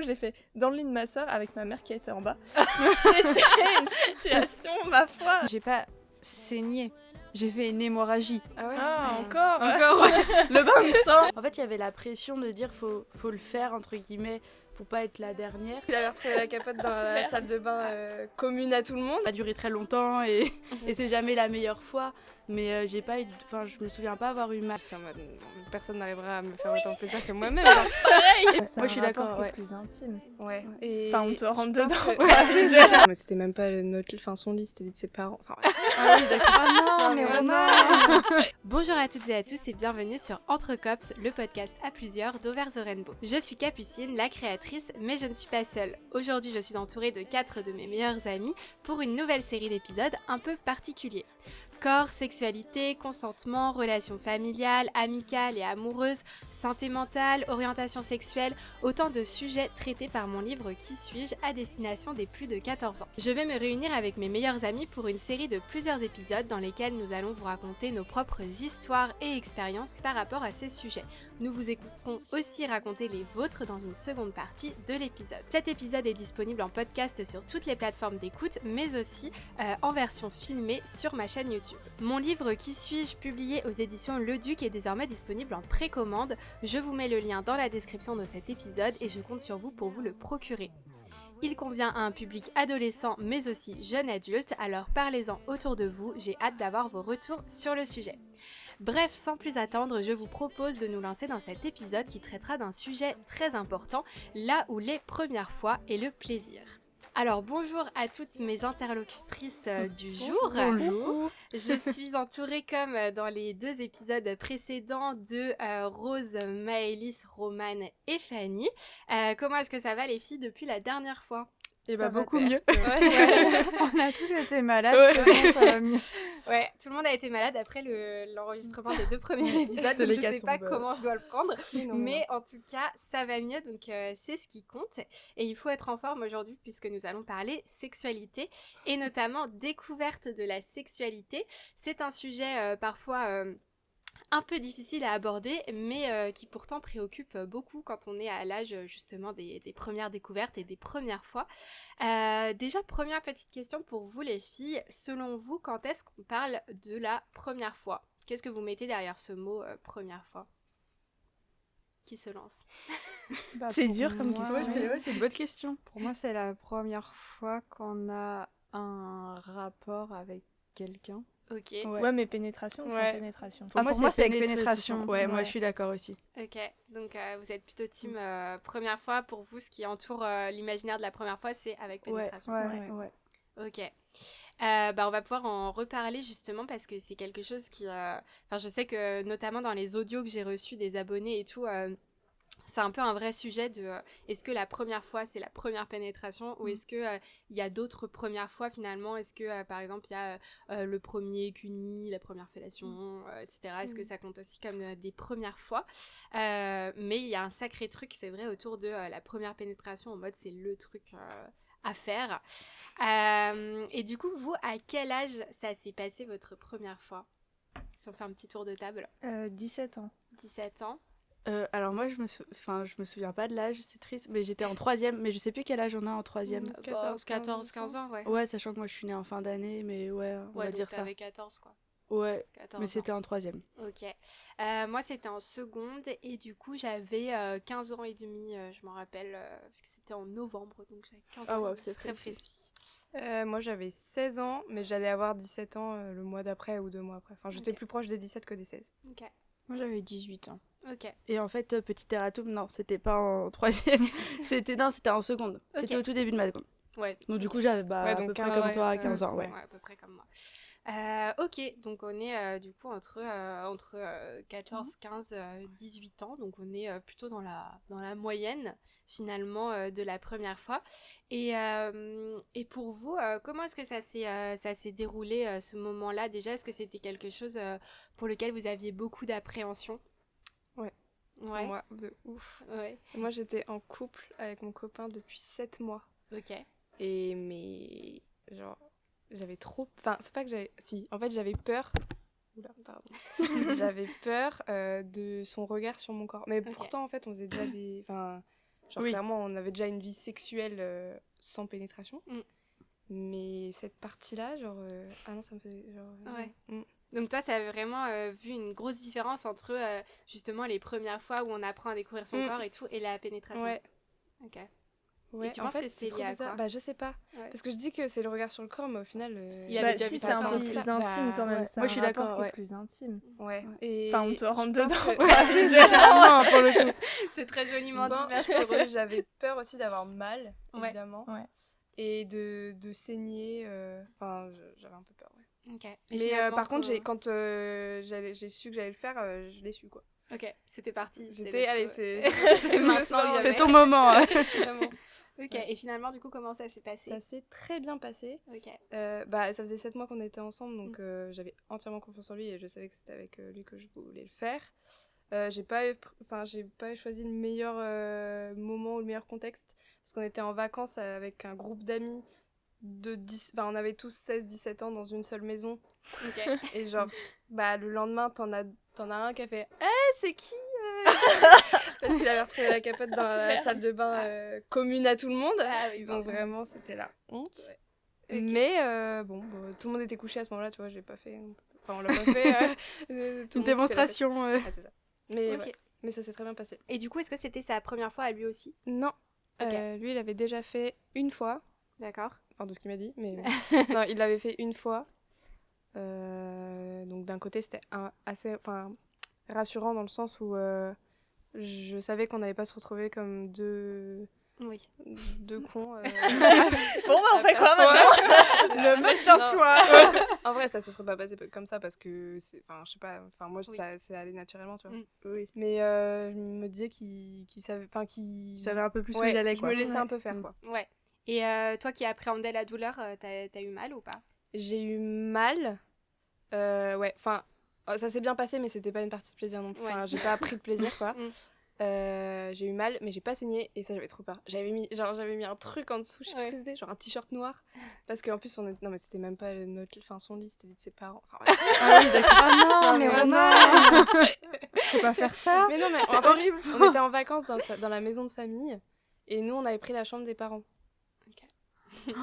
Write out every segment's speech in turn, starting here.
Je l'ai fait dans le lit de ma soeur avec ma mère qui était en bas. C'était une situation, ma foi. J'ai pas saigné, j'ai fait une hémorragie. Ah ouais. Encore Le bain de sang. En fait, il y avait la pression de dire faut le faire entre guillemets pour pas être la dernière. Il avait retrouvé la capote dans la salle de bain commune à tout le monde. Ça a duré très longtemps et c'est jamais la meilleure fois. Mais j'ai pas eu, je me souviens pas avoir eu mal. J'étais en mode, personne n'arrivera à me faire autant plaisir que moi-même. Pareil. Moi, je suis d'accord, ouais. plus intime. Ouais. Et Enfin, on te rentre dedans. que... Mais c'était même pas son lit, c'était de ses parents. Enfin, ouais. Ah oui, d'accord. Ah non, mais Romain. Bonjour à toutes et à tous et bienvenue sur Entre Cops, le podcast à plusieurs d'Over the Rainbow. Je suis Capucine, la créatrice, mais je ne suis pas seule. Aujourd'hui, je suis entourée de 4 de mes meilleurs amis pour une nouvelle série d'épisodes un peu particuliers. Corps, sexualité, consentement, relations familiales, amicales et amoureuses, santé mentale, orientation sexuelle, autant de sujets traités par mon livre Qui suis-je à destination des plus de 14 ans. Je vais me réunir avec mes meilleurs amis pour une série de plusieurs épisodes dans lesquels nous allons vous raconter nos propres histoires et expériences par rapport à ces sujets. Nous vous écouterons aussi raconter les vôtres dans une seconde partie de l'épisode. Cet épisode est disponible en podcast sur toutes les plateformes d'écoute, mais aussi en version filmée sur ma chaîne YouTube. Mon livre Qui suis-je, publié aux éditions Le Duc, est désormais disponible en précommande. Je vous mets le lien dans la description de cet épisode et je compte sur vous pour vous le procurer. Il convient à un public adolescent mais aussi jeune adulte, alors parlez-en autour de vous, j'ai hâte d'avoir vos retours sur le sujet. Bref, sans plus attendre, je vous propose de nous lancer dans cet épisode qui traitera d'un sujet très important, là où les premières fois et le plaisir. Alors bonjour à toutes mes interlocutrices du jour. Bonjour. Je suis entourée comme dans les 2 épisodes précédents de Rose, Maëlys, Romane et Fanny. Comment est-ce que ça va les filles depuis la dernière fois ? Et bah Ça va beaucoup faire. mieux. On a tous été malades, Ouais. c'est bon, ça va mieux. Ouais, tout le monde a été malade après l'enregistrement des 2 premiers épisodes, C'était donc je sais pas l'hécatombe. comment je dois le prendre. Non, Mais en tout cas, ça va mieux, donc c'est ce qui compte. Et il faut être en forme aujourd'hui puisque nous allons parler sexualité et notamment découverte de la sexualité. C'est un sujet parfois un peu difficile à aborder, mais qui pourtant préoccupe beaucoup quand on est à l'âge justement des premières découvertes et des premières fois. Déjà, première petite question pour vous les filles. Selon vous, quand est-ce qu'on parle de la première fois ? Qu'est-ce que vous mettez derrière ce mot première fois ? Qui se lance ? C'est dur comme moi, question. C'est une bonne question. Pour moi, c'est la première fois qu'on a un rapport avec quelqu'un. Ok, Ouais, mais pénétration ou sans Ouais. pénétration. Pour moi, c'est avec pénétration. Ouais, moi Ouais. je suis d'accord aussi. ok. Donc vous êtes plutôt team première fois. Pour vous, ce qui entoure l'imaginaire de la première fois, c'est avec pénétration. Ouais. Ok. On va pouvoir en reparler justement parce que c'est quelque chose qui... je sais que notamment dans les audios que j'ai reçus des abonnés et tout, c'est un peu un vrai sujet de est-ce que la première fois c'est la première pénétration ou est-ce que il y a d'autres premières fois finalement, est-ce que par exemple il y a le premier cuni, la première fellation, etc. Est-ce que ça compte aussi comme des premières fois, mais il y a un sacré truc, c'est vrai, autour de la première pénétration en mode c'est le truc à faire. Et du coup, vous, à quel âge ça s'est passé votre première fois ? Si on fait un petit tour de table. 17 ans. 17 ans. Alors moi je me souviens pas de l'âge, c'est triste, mais j'étais en 3e, mais je sais plus quel âge on a en 3e. 14, 15 ans, ouais. Ouais, sachant que moi je suis née en fin d'année, mais ouais, on va donc dire ça. t'avais 14, quoi. Ouais, 14 mais ans. c'était en 3e. Ok. Moi, c'était en seconde et du coup, j'avais 15 ans et demi, je m'en rappelle, vu que c'était en novembre, donc j'avais 15 Ah ans, ouais, c'est c'est très précis. précis. Moi j'avais 16 ans, mais j'allais avoir 17 ans le mois d'après ou 2 mois après. Enfin, j'étais Ok. plus proche des 17 que des 16. Ok. Moi, j'avais 18 ans. Ok. Et en fait, petit erratum, non, c'était pas en 3e, c'était en seconde. Ok. C'était au tout début de ma seconde. Ouais. Donc du coup, j'avais Ouais, à donc peu près 15 comme ans. toi, 15 ans, ouais. À peu près comme moi. Ok, donc on est du coup entre 14, 15, 18 ans, donc on est plutôt dans la moyenne finalement de la première fois. Et pour vous, comment est-ce que ça s'est déroulé ce moment-là déjà ? Est-ce que c'était quelque chose pour lequel vous aviez beaucoup d'appréhension ? Ouais. Ouais. Moi, de ouf. Ouais. Moi j'étais en couple avec mon copain depuis 7 mois. Ok. Mais genre, j'avais trop... Enfin, c'est pas que j'avais... Si, en fait j'avais peur... Oula, pardon. J'avais peur de son regard sur mon corps. Mais Ok. pourtant en fait on faisait déjà des... Enfin, Genre, Oui. clairement, on avait déjà une vie sexuelle sans pénétration. Mais cette partie-là, genre... Ah non, ça me faisait... Genre, Ouais. mm. Donc toi, tu as vraiment vu une grosse différence entre justement les premières fois où on apprend à découvrir son corps et tout, et la pénétration. Ouais. Ok. Ouais, Et tu en penses fait, que c'est trop lié à bizarre. quoi? Bah, je sais pas. Ouais. Parce que je dis que c'est le regard sur le corps, mais au final... Il avait déjà si, vu c'est ta un part. peu plus Bah, intime quand même. ouais. C'est Moi, un je suis rapport d'accord, qui est ouais. plus intime. Ouais. Ouais. Et Enfin, on te rentre je pense dedans. que- Ouais, c'est Vraiment, pour le coup. C'est très joliment Bon, dit, je merci. pense que j'avais peur aussi d'avoir mal, Ouais. évidemment. Ouais. Et de saigner. Enfin, j'avais un peu peur, ouais. Ok. Et Mais finalement, par contre, comment- quand j'ai su que j'allais le faire, je l'ai su, quoi. Ok, c'était parti. J'étais, allez, c'est maintenant, maintenant, il y C'est avait- ton moment. hein. Vraiment. Ok, Ouais. et finalement, du coup, comment ça s'est passé? Ça s'est très bien passé. Ok. Bah, ça faisait 7 mois qu'on était ensemble, donc j'avais entièrement confiance en lui et je savais que c'était avec lui que je voulais le faire. J'ai pas choisi le meilleur moment ou le meilleur contexte parce qu'on était en vacances avec un groupe d'amis de 10... Enfin, on avait tous 16-17 ans dans une seule maison. Ok. Et genre, bah, le lendemain, t'en as un qui a fait « c'est qui Parce qu'il avait retrouvé la capote dans la Merde. salle de bain commune à tout le monde. Ah oui, Donc bon. vraiment, c'était la honte. Ok. Mais bon, tout le monde était couché à ce moment-là, tu vois, j'ai pas fait... Enfin, on l'a pas fait. Tout le monde Une kiffait la démonstration. fête. Ah, c'est ça. Mais, Ok. ouais. Mais ça s'est très bien passé. Et du coup, est-ce que c'était sa première fois à lui aussi? Non. Ok. Lui, il avait déjà fait une fois. D'accord. Enfin, de ce qu'il m'a dit. Mais non, il l'avait fait une fois. Donc d'un côté, c'était assez rassurant dans le sens où je savais qu'on n'allait pas se retrouver comme deux Oui. cons. Bon, bah, on fait quoi maintenant? Le mec sans foi. En vrai, ça se serait pas passé comme ça parce que c'est, enfin, je sais pas. Enfin, moi, Oui. ça c'est allé naturellement, tu vois. Oui. Mais je me disais qu'il savait, enfin, qu'il Il savait un peu plus où ouais, il allait. je quoi. me laissais Ouais. un peu faire, Mm. quoi. Ouais. Et toi qui appréhendais la douleur, t'as eu mal ou pas? J'ai eu mal. Ouais, enfin, ça s'est bien passé, mais c'était pas une partie de plaisir non plus. Ouais. Enfin, j'ai pas appris de plaisir, quoi. Mm. J'ai eu mal, mais j'ai pas saigné, et ça, j'avais trop peur. J'avais mis un truc en dessous, je sais plus ce Ouais. que c'était, genre un t-shirt noir. Parce qu'en plus, non, mais c'était même pas son lit, c'était lit de ses parents. Enfin, ouais. Ah oui, d'accord. Ah non, mais vraiment. Romain Faut pas faire ça. Mais non, mais C'est en fait, horrible. on était en vacances dans la maison de famille, et nous, on avait pris la chambre des parents. Moi,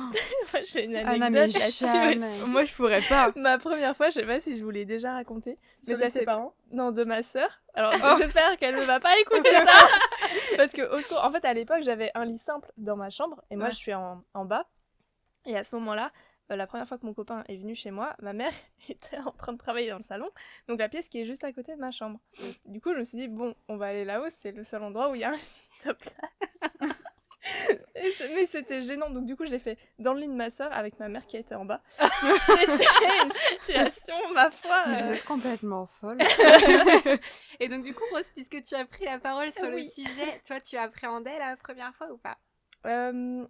j'ai une Ah non, anecdote mais là-dessus jamais. aussi. Moi, je pourrais pas. Ma première fois, je sais pas si je vous l'ai déjà raconté. Sur Mais les ça tes s'est parents Non, de ma sœur. Alors, j'espère qu'elle ne va pas écouter ça. Parce que, au secours, en fait, à l'époque, j'avais un lit simple dans ma chambre. Et moi, Ouais. je suis en bas. Et à ce moment-là, la première fois que mon copain est venu chez moi, ma mère était en train de travailler dans le salon. Donc, la pièce qui est juste à côté de ma chambre. Du coup, je me suis dit, bon, on va aller là-haut. C'est le seul endroit où il y a un lit de place. Mais c'était gênant, donc du coup je l'ai fait dans le lit de ma soeur avec ma mère qui était en bas. C'était une situation, ma foi. Mais vous êtes complètement folle. Et donc du coup, Rose, puisque tu as pris la parole sur le Oui. sujet, toi tu appréhendais la première fois ou pas?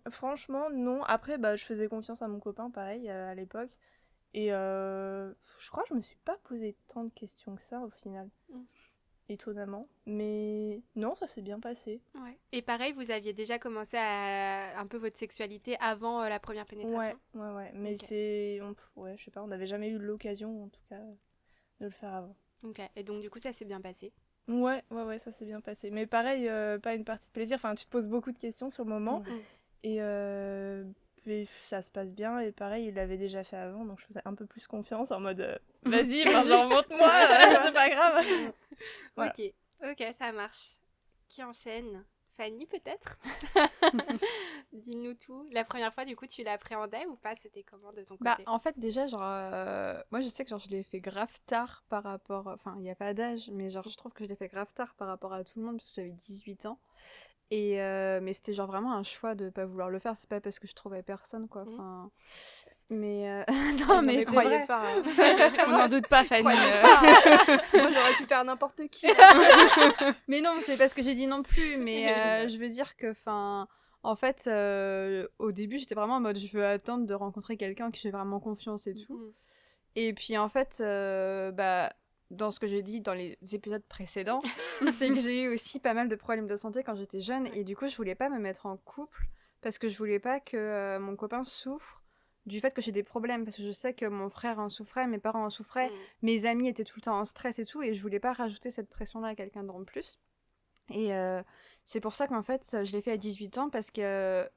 Franchement, non. Après, bah, je faisais confiance à mon copain, pareil, à l'époque. Et je crois que je me suis pas posé tant de questions que ça au final. Étonnamment. Mais non, ça s'est bien passé. Ouais. Et pareil, vous aviez déjà commencé à un peu votre sexualité avant la première pénétration? Ouais. Mais Ok. ouais, je sais pas, on n'avait jamais eu l'occasion, en tout cas, de le faire avant. Ok. Et donc du coup, ça s'est bien passé? Ouais, ça s'est bien passé. Mais pareil, pas une partie de plaisir. Enfin, tu te poses beaucoup de questions sur le moment. Et ça se passe bien. Et pareil, il l'avait déjà fait avant. Donc je faisais un peu plus confiance en mode vas-y, genre montre-moi, c'est pas grave. Voilà. Ok, ça marche. Qui enchaîne? Fanny, peut-être? Dis-nous tout. La première fois, du coup, tu l'appréhendais ou pas? C'était comment de ton côté? Bah, en fait, déjà, genre, moi, je sais que genre, je l'ai fait grave tard par rapport. Enfin, il n'y a pas d'âge, mais genre, je trouve que je l'ai fait grave tard par rapport à tout le monde, parce que j'avais 18 ans. Et, mais c'était genre vraiment un choix de pas vouloir le faire, c'est pas parce que je trouvais personne, quoi. Enfin. Mais. non, mais c'est croyez vrai. pas. Hein. On n'en doute pas, Fanny. Croyez pas. Moi, j'aurais pu faire n'importe qui. Mais non, c'est pas ce que j'ai dit non plus, mais Mais je veux dire que, enfin, en fait, au début, j'étais vraiment en mode, je veux attendre de rencontrer quelqu'un qui j'ai vraiment confiance et tout. Et puis, en fait, bah, dans ce que j'ai dit dans les épisodes précédents, c'est que j'ai eu aussi pas mal de problèmes de santé quand j'étais jeune, et du coup, je voulais pas me mettre en couple, parce que je voulais pas que mon copain souffre du fait que j'ai des problèmes, parce que je sais que mon frère en souffrait, mes parents en souffraient, mes amis étaient tout le temps en stress et tout, et je voulais pas rajouter cette pression-là à quelqu'un d'autre en plus. Et C'est pour ça qu'en fait, je l'ai fait à 18 ans parce que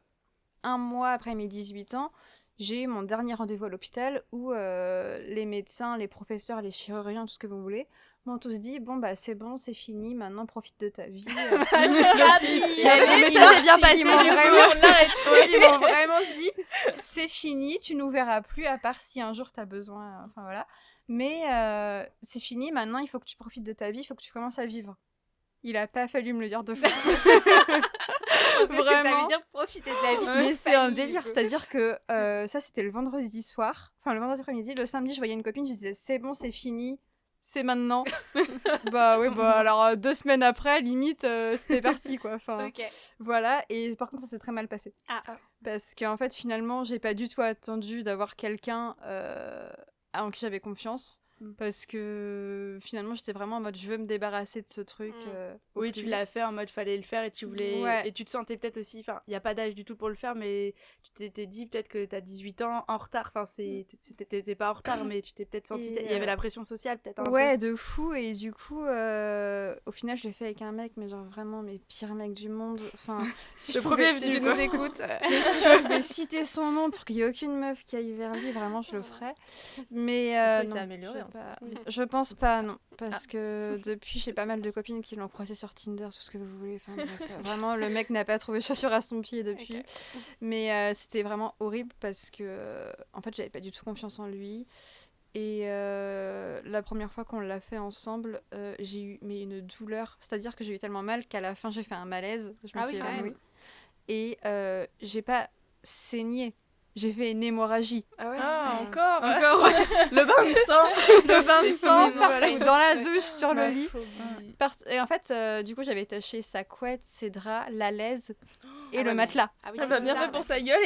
un mois après mes 18 ans, j'ai eu mon dernier rendez-vous à l'hôpital où les médecins, les professeurs, les chirurgiens, tout ce que vous voulez, m'ont tous dit bon bah c'est bon, c'est fini, maintenant profite de ta vie. Le message est bien passé, Ils du m'ont coup, vraiment- on l'arrête. ils m'ont vraiment dit c'est fini, tu nous verras plus à part si un jour t'as besoin. Enfin voilà. Mais c'est fini, maintenant il faut que tu profites de ta vie, il faut que tu commences à vivre. Il a pas fallu me le dire deux fois. Ça veut Vraiment. dire profiter de la vie. Mais c'est un délire, c'est-à-dire que ça c'était le vendredi soir, enfin le vendredi après-midi, le samedi je voyais une copine, je disais c'est bon, c'est fini, c'est maintenant. Bah oui, bah alors 2 semaines après, limite c'était parti quoi. Enfin Ok. voilà, et par contre ça s'est très mal passé. Ah. Parce qu'en fait finalement j'ai pas du tout attendu d'avoir quelqu'un en qui j'avais confiance. Parce que finalement j'étais vraiment en mode je veux me débarrasser de ce truc. au Oui, plus tu l'as vite. fait en mode fallait le faire et tu voulais. Ouais. Et tu te sentais peut-être aussi. Enfin, il n'y a pas d'âge du tout pour le faire, mais tu t'étais dit peut-être que t'as 18 ans en retard. Enfin, t'étais pas en retard, mais tu t'es peut-être senti. Et, Il y avait la pression sociale peut-être un Ouais, de fou. Et du coup, au final, je l'ai fait avec un mec, mais genre vraiment mes pires mecs du monde. Enfin, si Le je pouvais- premier si venu, tu quoi. nous écoutes, mais si je pouvais citer son nom pour qu'il n'y ait aucune meuf qui aille vers lui, vraiment, je le ferais. Mais Ça se non, s'est amélioré, je en sais tout pas. Je pense pas, non. Parce que depuis, j'ai pas mal de copines qui l'ont croisé sur Tinder, tout ce que vous voulez. Enfin, bref, vraiment, le mec n'a pas trouvé chaussure à son pied depuis. Ok. Mais c'était vraiment horrible parce que, en fait, j'avais pas du tout confiance en lui. Et la première fois qu'on l'a fait ensemble, j'ai eu une douleur. C'est-à-dire que j'ai eu tellement mal qu'à la fin, j'ai fait un malaise. Je me suis quand évanouie. même. Et j'ai pas saigné. J'ai fait une hémorragie. Ah ouais. Ah, encore Encore ouais. Le bain de sang. Le bain de Les sang soumises, partout, voilà. dans la douche, sur le Ma lit. phobie. Et en fait, du coup, j'avais taché sa couette, ses draps, la laise et Ah le ouais, matelas. Ah oui, Ah c'est bah bien bizarre, fait pour ouais. sa gueule.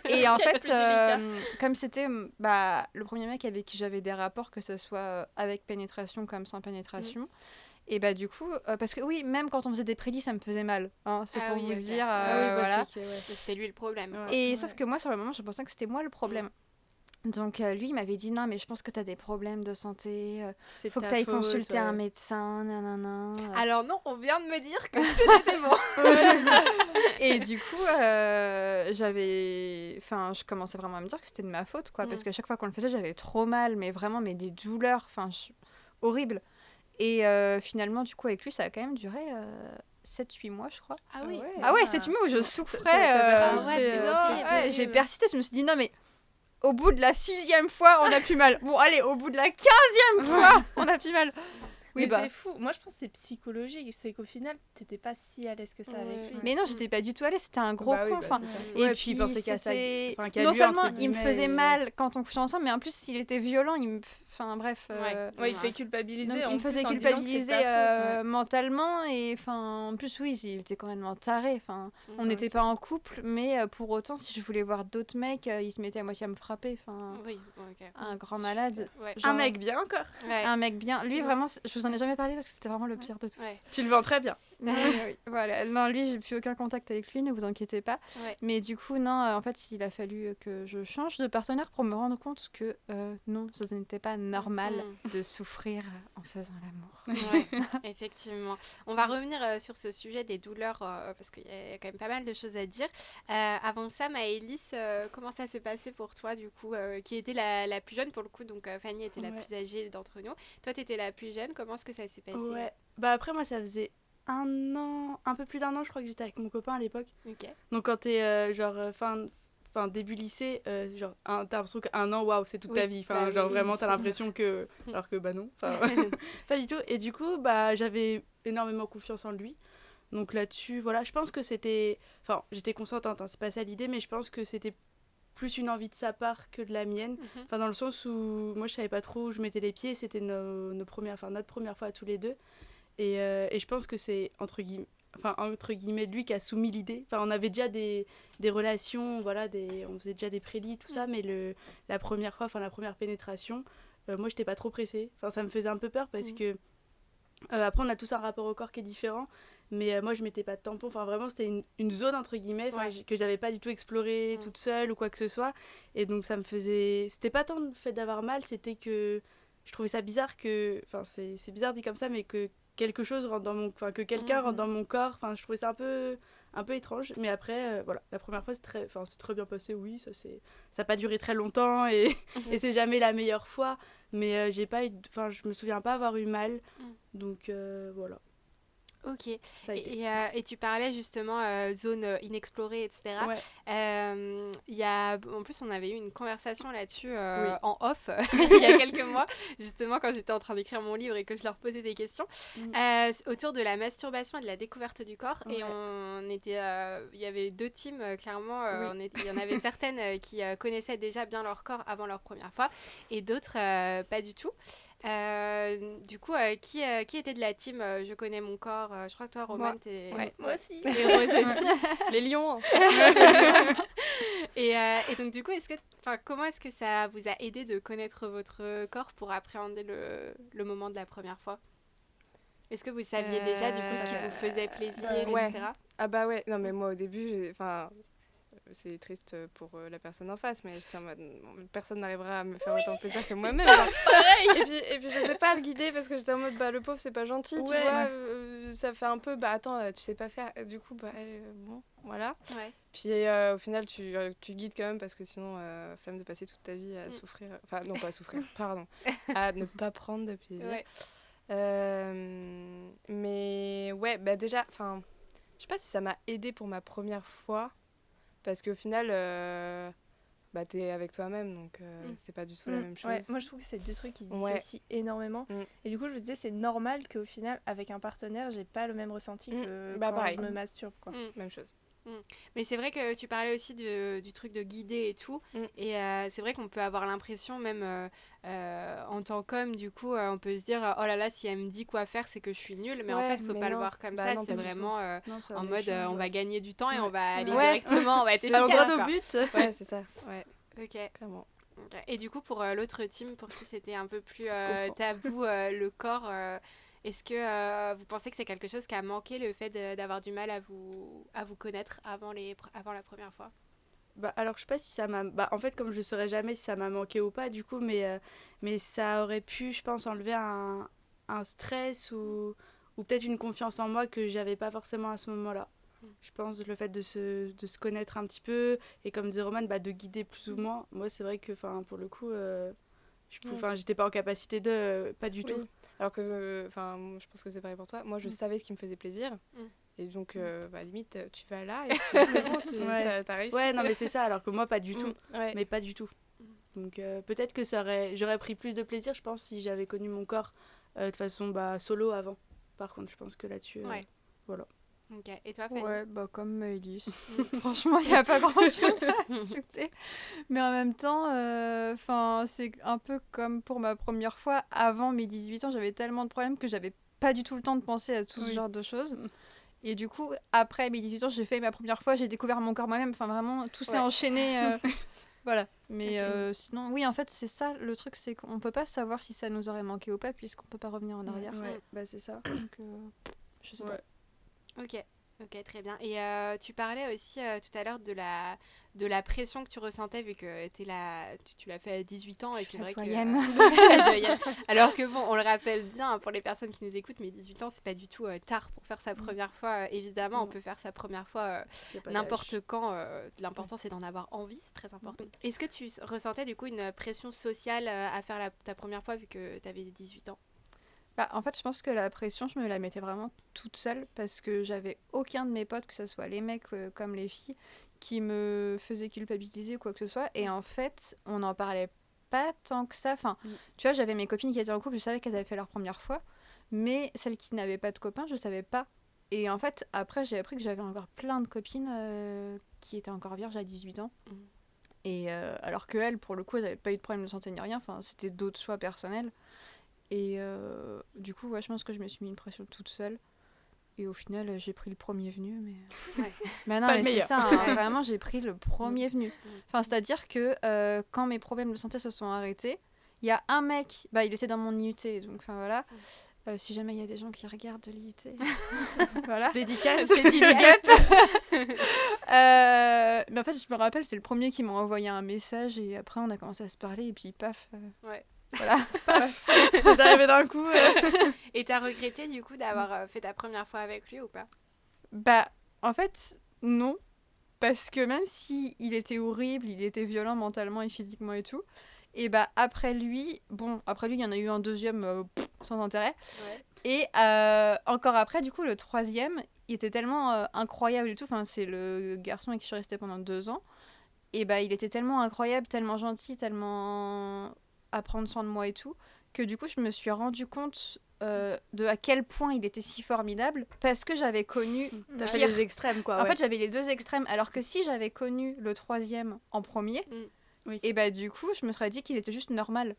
Et en Quel fait, plus délicat. comme c'était le premier mec avec qui j'avais des rapports, que ce soit avec pénétration comme sans pénétration, et bah du coup, parce que oui, même quand on faisait des prélis, ça me faisait mal. Hein, c'est Ah pour oui, vous ok. dire, Ah oui, bah, voilà. c'est que, ouais. C'était lui le problème. quoi. Et Ouais. sauf que moi, sur le moment, je pensais que c'était moi le problème. Donc lui, il m'avait dit non, mais je pense que t'as des problèmes de santé. C'est Faut que ta t'ailles faute, consulter un médecin, nanana. Alors non, on vient de me dire que tout était bon. Et du coup, je commençais vraiment à me dire que c'était de ma faute, quoi, parce qu'à chaque fois qu'on le faisait, j'avais trop mal, mais vraiment, mais des douleurs, horribles. Et finalement, du coup, avec lui, ça a quand même duré 7-8 mois, je crois. Ah oui. Ah ouais, 7-8 mois où je souffrais. T'as persisté, ouais, c'est ouais, j'ai terrible. persisté, je me suis dit, non, mais au bout de la 6e fois, on a plus mal. Bon, allez, au bout de la 15e fois, on a plus mal. Oui, Mais bah. c'est fou. Moi, je pense que c'est psychologique. C'est qu'au final, t'étais pas si à l'aise que ça avec lui. Mais non, j'étais pas du tout à l'aise, c'était un gros Bah oui, con. bah, Enfin, c'est ça. et Ouais, puis il pensait qu'à ça. c'était- Enfin, qu'à non lui, seulement entre il me guillemets, faisait et mal quand on couchait ensemble, mais en plus s'il était violent, enfin bref. Ouais, il te fait culpabiliser. donc, en il me plus, faisait en disant que c'est culpabiliser ta faute. mentalement et enfin en plus oui il était complètement taré. Enfin on n'était pas en couple, mais pour autant si je voulais voir d'autres mecs, il se mettait à moitié à me frapper. Enfin Oui, ok. un grand malade. Ouais. Genre, Un mec bien encore. Ouais. Un mec bien. Lui vraiment, je vous en ai jamais parlé parce que c'était vraiment le pire de tous. Ouais. Tu le vends très bien. Oui, oui, voilà. Non, lui, j'ai plus aucun contact avec lui, ne vous inquiétez pas. Ouais. Mais du coup, non, en fait, il a fallu que je change de partenaire pour me rendre compte que non, ce n'était pas normal de souffrir en faisant l'amour. Ouais, effectivement. On va revenir sur ce sujet des douleurs parce qu'il y a quand même pas mal de choses à dire. Avant ça, Maëlys, comment ça s'est passé pour toi du coup, qui était la plus jeune pour le coup, donc Fanny était la Ouais. plus âgée d'entre nous. Toi, tu étais la plus jeune, comment est-ce que ça s'est passé Ouais. Bah après, moi, ça faisait un an, un peu plus d'1 an, je crois que j'étais avec mon copain à l'époque. Ok. Donc quand t'es fin début lycée, t'as l'impression qu'un an, waouh, c'est toute Oui, ta vie. Enfin, bah genre oui, vraiment, c'est t'as ça. l'impression que. Alors que bah non, enfin, pas du tout. Et du coup, bah j'avais énormément confiance en lui. Donc là-dessus, voilà, je pense que c'était. Enfin, j'étais consentante, hein, c'est pas ça l'idée, mais je pense que c'était plus une envie de sa part que de la mienne. Mhm. Enfin, dans le sens où moi, je savais pas trop où je mettais les pieds. C'était notre première fois à tous les deux. Et je pense que c'est entre guillemets lui qui a soumis l'idée. Enfin, on avait déjà des relations, voilà, on faisait déjà des prélis, tout ça, mais la première pénétration, moi, j'étais pas trop pressée. Enfin, ça me faisait un peu peur parce que après, on a tous un rapport au corps qui est différent. Mais moi, je mettais pas de tampon. Enfin, vraiment, c'était une zone, entre guillemets, que j'avais pas du tout explorée toute seule ou quoi que ce soit. Et donc, ça me faisait... C'était pas tant le fait d'avoir mal, c'était que je trouvais ça bizarre que... Enfin, c'est bizarre dit comme ça, mais quelque chose rentre dans mon... Enfin, que quelqu'un rentre dans mon corps. Enfin, je trouvais ça un peu étrange. Mais après, voilà, la première fois, c'est très bien passé, oui. Ça n'a pas duré très longtemps et c'est jamais la meilleure fois. Mais je me souviens pas avoir eu mal. Donc, voilà. Ok. Ça a été. Et tu parlais justement zone inexplorée, etc. Ouais. En plus, on avait eu une conversation là-dessus en off il y a quelques mois, justement quand j'étais en train d'écrire mon livre et que je leur posais des questions autour de la masturbation et de la découverte du corps. Et il y avait 2 teams, clairement. Il y en avait certaines qui connaissaient déjà bien leur corps avant leur première fois et d'autres pas du tout. Du coup, qui était de la team je connais mon corps? Je crois que toi, Roman, t'es... Ouais, moi aussi. Et Rose aussi. Les lions. Et donc, du coup, comment est-ce que ça vous a aidé de connaître votre corps pour appréhender le moment de la première fois? Est-ce que vous saviez déjà, du coup, ce qui vous faisait plaisir, etc. Ah bah ouais, non mais moi au début, c'est triste pour la personne en face, mais j'étais en mode, personne n'arrivera à me faire autant plaisir que moi-même. Pareil. Et puis je sais pas le guider parce que j'étais en mode, le pauvre c'est pas gentil, tu vois, ça fait un peu, attends, tu sais pas faire, du coup, bon, voilà. Ouais. Puis au final, tu guides quand même parce que sinon, flemme de passer toute ta vie à souffrir, enfin non pas à souffrir, pardon, à ne pas prendre de plaisir. Ouais. Mais ouais, déjà, enfin, je sais pas si ça m'a aidé pour ma première fois. Parce qu'au final, t'es avec toi-même, donc c'est pas du tout la même chose. Ouais, moi, je trouve que c'est 2 trucs qui se dissocient énormément. Et du coup, je me disais, c'est normal qu'au final, avec un partenaire, j'ai pas le même ressenti que quand pareil. Je me masturbe, quoi. Même chose. Mais c'est vrai que tu parlais aussi du truc de guider et tout. Et c'est vrai qu'on peut avoir l'impression, même en tant qu'homme, du coup, on peut se dire oh là là, si elle me dit quoi faire, c'est que je suis nulle. Mais en fait, faut pas le voir comme ça. C'est vraiment en mode on va gagner du temps et on va aller directement, on va être efficace. Droit au but. Ouais, c'est ça. Ouais. Ok. Clairement. Et du coup, pour l'autre team, pour qui c'était un peu plus tabou, le corps. Est-ce que vous pensez que c'est quelque chose qui a manqué, le fait d'avoir du mal à vous connaître avant la première fois? Alors, je sais pas si ça m'a... en fait, comme je saurais jamais si ça m'a manqué ou pas, du coup, mais ça aurait pu, je pense, enlever un stress ou peut-être une confiance en moi que j'avais pas forcément à ce moment-là. Je pense le fait de se connaître un petit peu et, comme dit Romane, de guider plus ou moins. Moi, c'est vrai que, pour le coup... j'étais pas en capacité pas du tout. Alors que, je pense que c'est pareil pour toi. Moi, je savais ce qui me faisait plaisir. Et donc, limite, tu vas là et puis c'est bon, t'as réussi. Ouais, non, mais c'est ça. Alors que moi, pas du tout. Mais pas du tout. Donc, peut-être que j'aurais pris plus de plaisir, je pense, si j'avais connu mon corps de façon solo avant. Par contre, je pense que là-dessus, voilà. Ok. Et toi, Fanny? Ouais, comme Maëlys. Franchement, il n'y a pas grand-chose à ajouter. Mais en même temps, c'est un peu comme pour ma première fois. Avant mes 18 ans, j'avais tellement de problèmes que j'avais pas du tout le temps de penser à tout ce genre de choses. Et du coup, après mes 18 ans, j'ai fait ma première fois, j'ai découvert mon corps moi-même. Enfin, vraiment, tout s'est enchaîné. Voilà. Mais sinon, oui, en fait, c'est ça. Le truc, c'est qu'on peut pas savoir si ça nous aurait manqué ou pas, puisqu'on peut pas revenir en arrière. Ouais, c'est ça. Donc, je sais pas. Ok, très bien. Et tu parlais aussi tout à l'heure de la pression que tu ressentais vu que tu l'as fait à 18 ans et c'est vrai que alors que bon, on le rappelle bien pour les personnes qui nous écoutent, mais 18 ans c'est pas du tout tard pour faire sa première fois. Évidemment, on peut faire sa première fois n'importe quand. L'important c'est d'en avoir envie, c'est très important. Est-ce que tu ressentais du coup une pression sociale à faire ta première fois vu que tu avais 18 ans? En fait, je pense que la pression, je me la mettais vraiment toute seule parce que j'avais aucun de mes potes, que ce soit les mecs comme les filles, qui me faisaient culpabiliser ou quoi que ce soit. Et en fait, on n'en parlait pas tant que ça. Enfin, tu vois, j'avais mes copines qui étaient en couple, je savais qu'elles avaient fait leur première fois. Mais celles qui n'avaient pas de copains, je savais pas. Et en fait, après, j'ai appris que j'avais encore plein de copines qui étaient encore vierges à 18 ans. Et alors qu'elles, pour le coup, elles n'avaient pas eu de problème de santé ni rien. Enfin, c'était d'autres choix personnels. Et du coup, je pense que je me suis mis une pression toute seule. Et au final, j'ai pris le premier venu. Mais non, mais c'est ça, hein, vraiment, j'ai pris le premier venu. Enfin, c'est-à-dire que quand mes problèmes de santé se sont arrêtés, il y a un mec, il était dans mon IUT, donc voilà. Si jamais il y a des gens qui regardent de l'IUT, voilà. Dédicace, c'est big up. Mais en fait, je me rappelle, c'est le premier qui m'a envoyé un message et après, on a commencé à se parler et puis paf. Voilà. C'est arrivé d'un coup. Et t'as regretté du coup d'avoir fait ta première fois avec lui ou pas? Bah, en fait, non. Parce que même si il était horrible, il était violent mentalement et physiquement et tout, et bah après lui, il y en a eu un deuxième sans intérêt. Ouais. Et encore après, du coup, le troisième, il était tellement incroyable et tout. Enfin, c'est le garçon avec qui je suis restée pendant 2 ans. Et bah, il était tellement incroyable, tellement gentil, tellement à prendre soin de moi et tout, que du coup, je me suis rendu compte de à quel point il était si formidable parce que j'avais connu T'as fait pire. les extrêmes, quoi. En ouais. fait, j'avais les 2 extrêmes. Alors que si j'avais connu le troisième en premier, Oui. et bah du coup, je me serais dit qu'il était juste normal.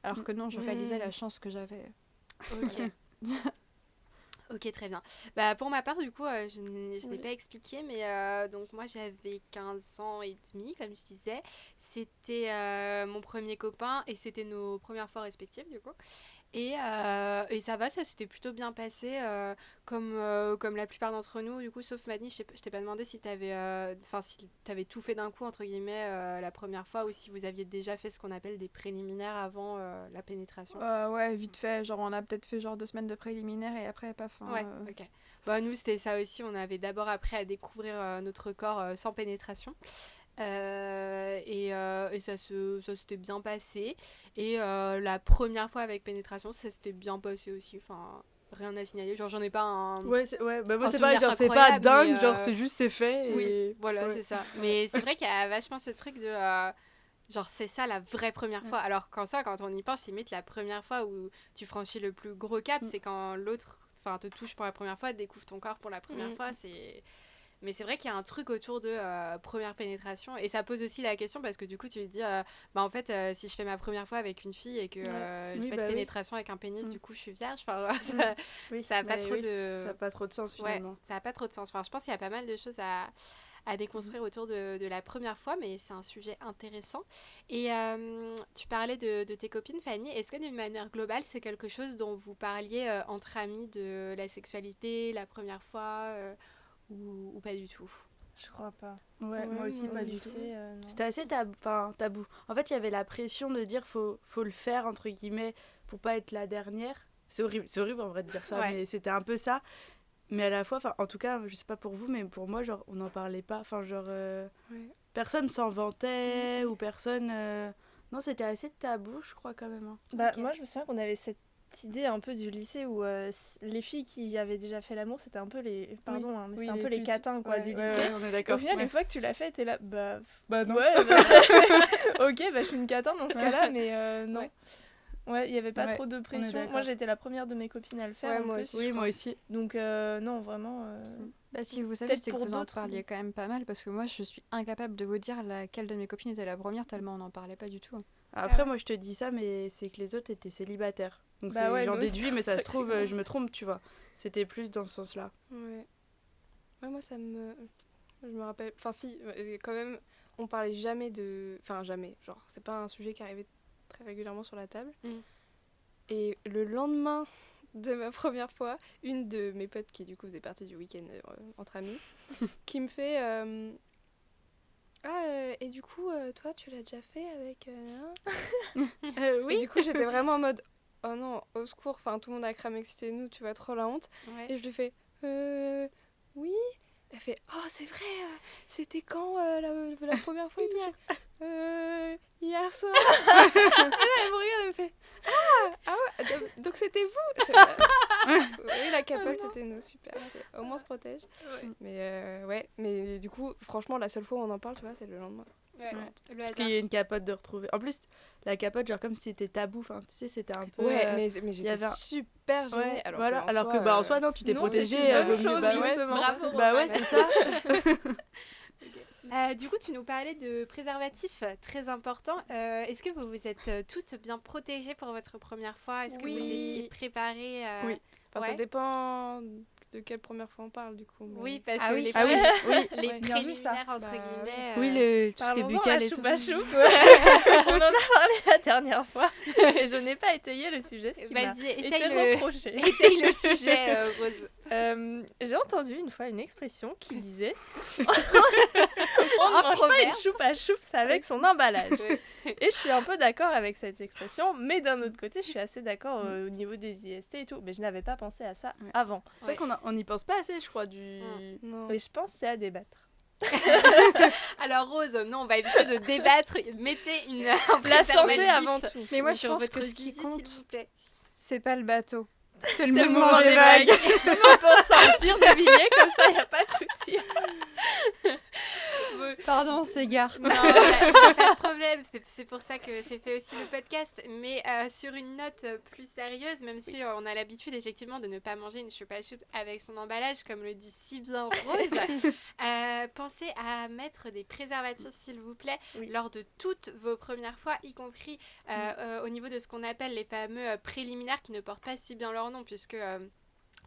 Alors que non, je réalisais Mm. la chance que j'avais. Ok. Ok, très bien. Bah, pour ma part, du coup, je n'ai pas expliqué, mais donc moi j'avais 15 ans et demi, comme je disais. C'était mon premier copain et c'était nos premières fois respectives, du coup. Et ça va, ça s'était plutôt bien passé, comme la plupart d'entre nous, du coup, sauf Madny, je t'ai pas demandé si t'avais tout fait d'un coup, entre guillemets, la première fois, ou si vous aviez déjà fait ce qu'on appelle des préliminaires avant la pénétration. Ouais, vite fait. Genre, on a peut-être fait genre 2 semaines de préliminaires et après, paf. Ouais, ok. Bah, nous, c'était ça aussi. On avait d'abord appris à découvrir notre corps sans pénétration. Et ça s'était bien passé. Et la première fois avec pénétration, ça s'était bien passé aussi. Enfin, rien à signaler. Genre, j'en ai pas un. Ouais, bah moi un c'est pareil, souvenir genre c'est pas incroyable, dingue, mais, genre c'est juste c'est fait. Oui, Et... voilà, ouais. c'est ça. Mais c'est vrai qu'il y a vachement ce truc de. Genre, c'est ça la vraie première fois. Alors qu'en soi, quand on y pense, limite, la première fois où tu franchis le plus gros cap, c'est quand l'autre te touche pour la première fois, découvre ton corps pour la première fois. Mais c'est vrai qu'il y a un truc autour de première pénétration. Et ça pose aussi la question parce que du coup, tu te dis, en fait, si je fais ma première fois avec une fille et que je fais de pénétration avec un pénis, du coup, je suis vierge. Enfin, ça a pas trop de... Ça n'a pas trop de sens finalement. Ouais, ça n'a pas trop de sens. Enfin, je pense qu'il y a pas mal de choses à déconstruire autour de la première fois, mais c'est un sujet intéressant. Et tu parlais de tes copines, Fanny. Est-ce que d'une manière globale, c'est quelque chose dont vous parliez entre amis de la sexualité, la première fois ou pas du tout? Je crois pas. Ouais, moi aussi pas du tout. Non. C'était assez tabou. En fait, il y avait la pression de dire faut le faire entre guillemets pour pas être la dernière. C'est horrible en vrai de dire ça, mais c'était un peu ça. Mais à la fois, en tout cas, je sais pas pour vous, mais pour moi, genre, on n'en parlait pas. Enfin, genre, personne s'en vantait ou personne. Non, c'était assez tabou, je crois quand même. Hein. Bah, moi, je me souviens qu'on avait cette idée un peu du lycée où les filles qui avaient déjà fait l'amour, c'était un peu les. Pardon, hein, mais c'était un peu les catins quoi, du lycée. Ouais, on est d'accord. Au final, une fois que tu l'as fait, t'es là. Bah non. Ouais, ok, bah je suis une catin dans ce cas-là, mais non. Ouais, il n'y avait pas trop de pression. Moi, j'étais la première de mes copines à le faire. Ouais, moi aussi. Oui, moi aussi. Donc, non, vraiment. Bah, si vous savez, peut-être c'est que pour vous en d'autres, parliez quand même pas mal parce que moi, je suis incapable de vous dire laquelle de mes copines était la première tellement on n'en parlait pas du tout. Après, moi, je te dis ça, mais c'est que les autres étaient célibataires. Donc, j'en déduis, mais ça se trouve, je me trompe, tu vois. C'était plus dans ce sens-là. Ouais. Ouais, moi, ça me... Je me rappelle... Enfin, si, quand même, on parlait jamais de... Enfin, jamais. Genre, c'est pas un sujet qui arrivait très régulièrement sur la table. Et le lendemain de ma première fois, une de mes potes qui, du coup, faisait partie du week-end entre amis, qui me fait... et du coup, toi, tu l'as déjà fait avec... Oui. Et du coup, j'étais vraiment en mode... Oh non, au secours, enfin, tout le monde a cramé que c'était nous, tu vois, trop la honte. Ouais. Et je lui fais, oui. Elle fait, oh, c'est vrai, c'était quand la première fois et tout hier soir. Et là, elle me regarde, elle me fait, ah ouais, donc c'était vous. Je fais, oui, la capote, c'était nous, super. Au moins, on se protège. Ouais. Mais mais du coup, franchement, la seule fois où on en parle, tu vois, c'est le lendemain. Ouais. Le Parce hasard. qu'il y a une capote de retrouver. En plus, la capote, genre comme si c'était tabou. Enfin, tu sais, c'était un peu. Ouais, mais j'étais avait un- super gênée. Ouais, alors voilà. qu'en Alors soi, que, en soi, non, tu t'es non, protégée. c'est une bonne vaut mieux- chose, bah ouais, justement. Bravo, Bah ouais, Roman. c'est ça. Du coup, tu nous parlais de préservatifs, très important. Est-ce que vous vous êtes toutes bien protégées pour votre première fois? Est-ce que vous étiez préparées Oui. Enfin, ça Ouais. dépend de quelle première fois on parle, du coup. Mais... Oui, parce Ah que oui. les, Ah oui, oui. les Ouais. Bien vu, ça. préliminaires, entre Bah, guillemets. Oui, tout ce qui est Parlons-en, buccal la et tout. choupa choups. On en a parlé la dernière fois et je n'ai pas étayé le sujet, ce qui m'a Vas-y, été étaye le... reproché. étaye le sujet, Rose. J'ai entendu une fois une expression qui disait En mange pas Robert. une choupa choups avec son emballage. Et je suis un peu d'accord avec cette expression, mais d'un autre côté, je suis assez d'accord au niveau des IST et tout. Mais je n'avais pas pensé à ça Ouais. avant. C'est vrai qu'on n'y pense pas assez, je crois, Non. Et je pense que c'est à débattre. Alors Rose, non, on va éviter de débattre. Mettez une La santé avant tout. Mais moi, je sur pense votre que ce qui zizi, compte, s'il vous plaît. c'est pas le bateau. C'est C'est le moment des vagues. On peut sortir des billets comme ça, il a pas de souci. Pardon, c'est gare. Non, pas de problème, c'est pour ça que c'est fait aussi le podcast. Mais sur une note plus sérieuse, même si on a l'habitude effectivement de ne pas manger une choupa choups avec son emballage, comme le dit si bien Rose, pensez à mettre des préservatifs s'il vous plaît lors de toutes vos premières fois, y compris au niveau de ce qu'on appelle les fameux préliminaires qui ne portent pas si bien leur nom, puisque...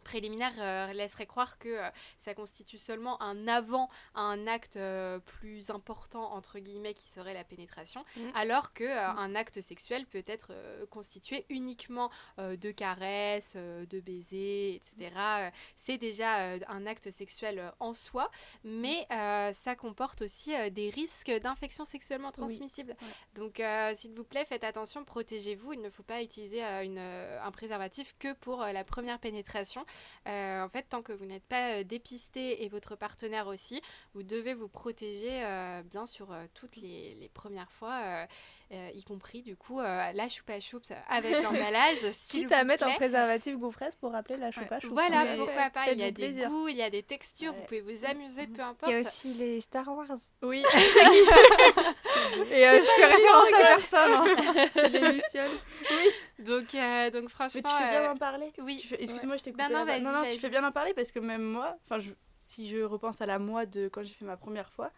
préliminaire laisserait croire que ça constitue seulement un avant à un acte plus important entre guillemets qui serait la pénétration, alors que un acte sexuel peut être constitué uniquement de caresses, de baisers, etc. C'est déjà un acte sexuel en soi, mais ça comporte aussi des risques d'infection sexuellement transmissibles. Donc s'il vous plaît, faites attention, protégez-vous. Il ne faut pas utiliser un préservatif que pour la première pénétration. En fait, tant que vous n'êtes pas dépisté et votre partenaire aussi, vous devez vous protéger bien sur toutes les premières fois, y compris du coup la choupa choups avec l'emballage. Quitte à mettre un préservatif goufresse pour rappeler la choupa choups. Voilà, Mais pourquoi pas. Il y a faites-vous des plaisir. goûts, il y a des textures, vous pouvez vous amuser, peu importe. Il y a aussi les Star Wars. Oui. Et je fais référence à personne. Hein. C'est des lucioles. Donc franchement... Mais tu fais bien d'en parler. Oui. Excuse-moi, je t'ai coupé. Non, non, là-bas. vas-y, Tu vas-y. fais bien d'en parler parce que même moi, si je repense à la moi de quand j'ai fait ma première fois,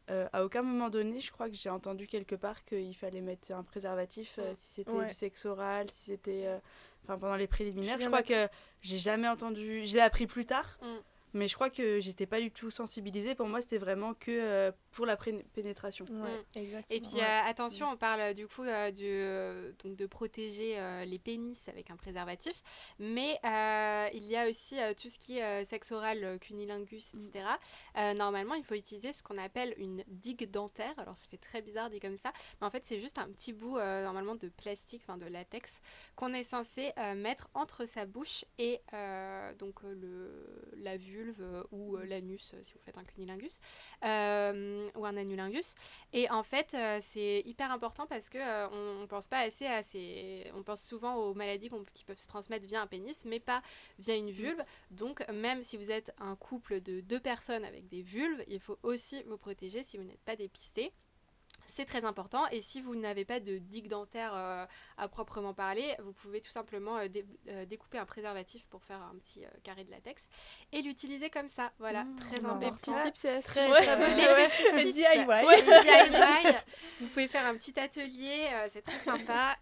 à aucun moment donné, je crois que j'ai entendu quelque part qu'il fallait mettre un préservatif si c'était du sexe oral, si c'était pendant les préliminaires. Je crois que j'ai jamais entendu. Je l'ai appris plus tard. Mais je crois que j'étais pas du tout sensibilisée. Pour moi, c'était vraiment que pour la pénétration. Exactement. Et puis attention, on parle du coup donc de protéger les pénis avec un préservatif, mais il y a aussi tout ce qui est sexe oral, cunilingus, etc. Normalement, il faut utiliser ce qu'on appelle une digue dentaire. Alors ça fait très bizarre dit comme ça, mais en fait c'est juste un petit bout normalement de plastique, enfin de latex, qu'on est censé mettre entre sa bouche et donc la vulve ou l'anus si vous faites un cunilingus. Ou un anulingus. Et en fait, c'est hyper important parce que on pense pas assez à on pense souvent aux maladies qui peuvent se transmettre via un pénis, mais pas via une vulve. Donc, même si vous êtes un couple de 2 personnes avec des vulves, il faut aussi vous protéger si vous n'êtes pas dépisté. C'est très important, et si vous n'avez pas de digue dentaire à proprement parler, vous pouvez tout simplement découper un préservatif pour faire un petit carré de latex et l'utiliser comme ça. Voilà, très important. Les petits tips et astuces. Les petits Les tips, DIY. les DIY. Vous pouvez faire un petit atelier, c'est très sympa.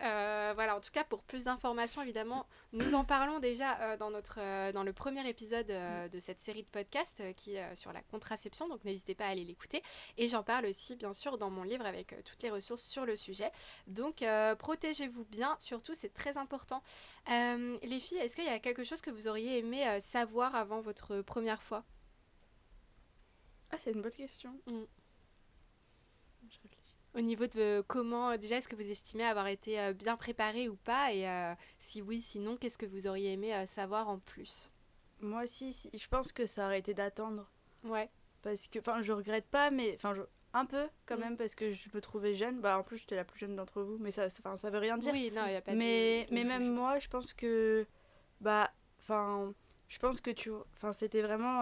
Voilà, en tout cas, pour plus d'informations, évidemment, nous en parlons déjà dans le premier épisode de cette série de podcasts qui est sur la contraception, donc n'hésitez pas à aller l'écouter. Et j'en parle aussi, bien sûr, dans mon livre avec toutes les ressources sur le sujet. Donc, protégez-vous bien, surtout, c'est très important. Les filles, est-ce qu'il y a quelque chose que vous auriez aimé savoir avant votre première fois ? Ah, c'est une bonne question. Je réfléchis. Au niveau de comment, déjà, est-ce que vous estimez avoir été bien préparé ou pas ? Et si oui, sinon, qu'est-ce que vous auriez aimé savoir en plus ? Moi aussi, je pense que ça aurait été d'attendre. Ouais. Parce que, je regrette pas, mais un peu quand même, parce que je me trouvais jeune. En plus, j'étais la plus jeune d'entre vous, mais ça veut rien dire. Oui, non, il n'y a pas mais de même juge. moi, je pense que, c'était vraiment,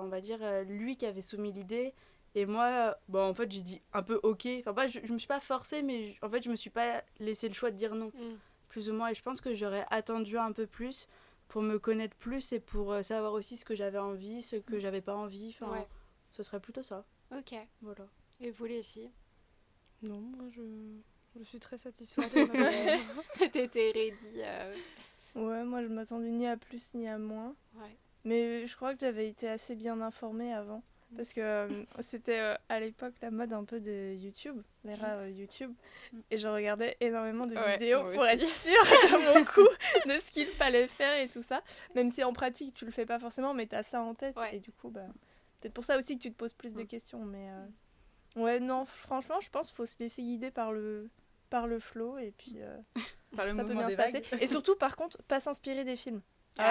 on va dire, lui qui avait soumis l'idée. Et moi, en fait, j'ai dit un peu ok. Je me suis pas forcée, mais en fait, je me suis pas laissé le choix de dire non, plus ou moins. Et je pense que j'aurais attendu un peu plus pour me connaître plus et pour savoir aussi ce que j'avais envie, ce que j'avais pas envie. Ce serait plutôt ça. Ok. Voilà. Et vous, les filles ? Non, moi je suis très satisfaite de ma mère. T'étais ready. Ouais, moi je m'attendais ni à plus ni à moins. Ouais. Mais je crois que j'avais été assez bien informée avant. Parce que c'était à l'époque la mode un peu de YouTube, l'ère YouTube. Et je regardais énormément de vidéos moi pour aussi. être sûre à mon coup de ce qu'il fallait faire et tout ça. Même si en pratique tu le fais pas forcément, mais t'as ça en tête. Ouais. Et du coup, peut-être pour ça aussi que tu te poses plus de questions. Mais Ouais, non, franchement, je pense qu'il faut se laisser guider par le flow et puis Par le ça peut mouvement bien des se passer. vagues. Et surtout, par contre, pas s'inspirer des films. Oui.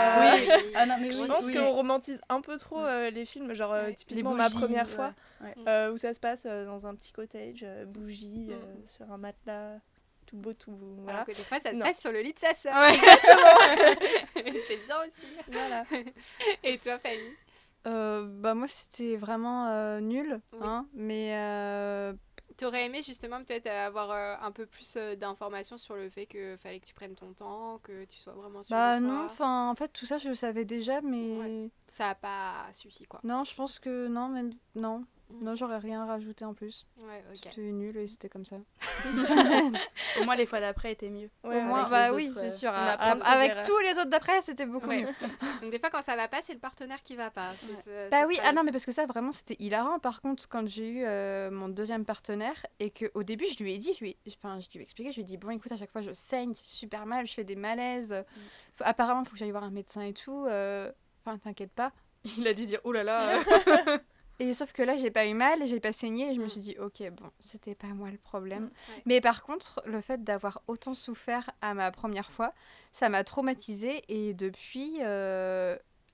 Ah non, mais Je oui, pense oui. qu'on romantise un peu trop les films, genre Ouais. typiquement Les Ma bougies, Première Fois, ouais. où ça se passe dans un petit cottage, bougie, sur un matelas, tout beau, tout... Voilà. Alors que des fois, ça se Non. passe sur le lit de sa sœur. C'est bien aussi. Voilà. Et toi, Fanny? Bah moi c'était vraiment nul, Oui. hein, mais T'aurais aimé justement peut-être avoir un peu plus d'informations sur le fait que fallait que tu prennes ton temps, que tu sois vraiment sûre bah de toi. non, enfin en fait tout ça je le savais déjà, mais Ouais. Ça a pas suffi, quoi. non, je pense que non, même non, j'aurais rien rajouté en plus. Ouais, ok. C'était nul et c'était comme ça. Au moins, les fois d'après étaient mieux. Ouais, Au moins, avec bah les oui, autres, c'est sûr. on apprend de ses Avec erreurs. tous les autres d'après, c'était beaucoup Ouais. mieux. Donc des fois, quand ça va pas, c'est le partenaire qui va pas. Bah oui, ah non, mais parce que ça, vraiment, c'était hilarant. Par contre, quand j'ai eu mon deuxième partenaire et qu'au début, je lui ai dit, je lui ai expliqué, je lui ai dit, bon, écoute, à chaque fois, je saigne super mal, je fais des malaises. Apparemment, il faut que j'aille voir un médecin et tout. Enfin, t'inquiète pas. Il a dû dire, oh là là. Et sauf que là, j'ai pas eu mal, j'ai pas saigné et je me suis dit, ok, bon, c'était pas moi le problème. Ouais. Mais par contre, le fait d'avoir autant souffert à ma première fois, ça m'a traumatisée et depuis,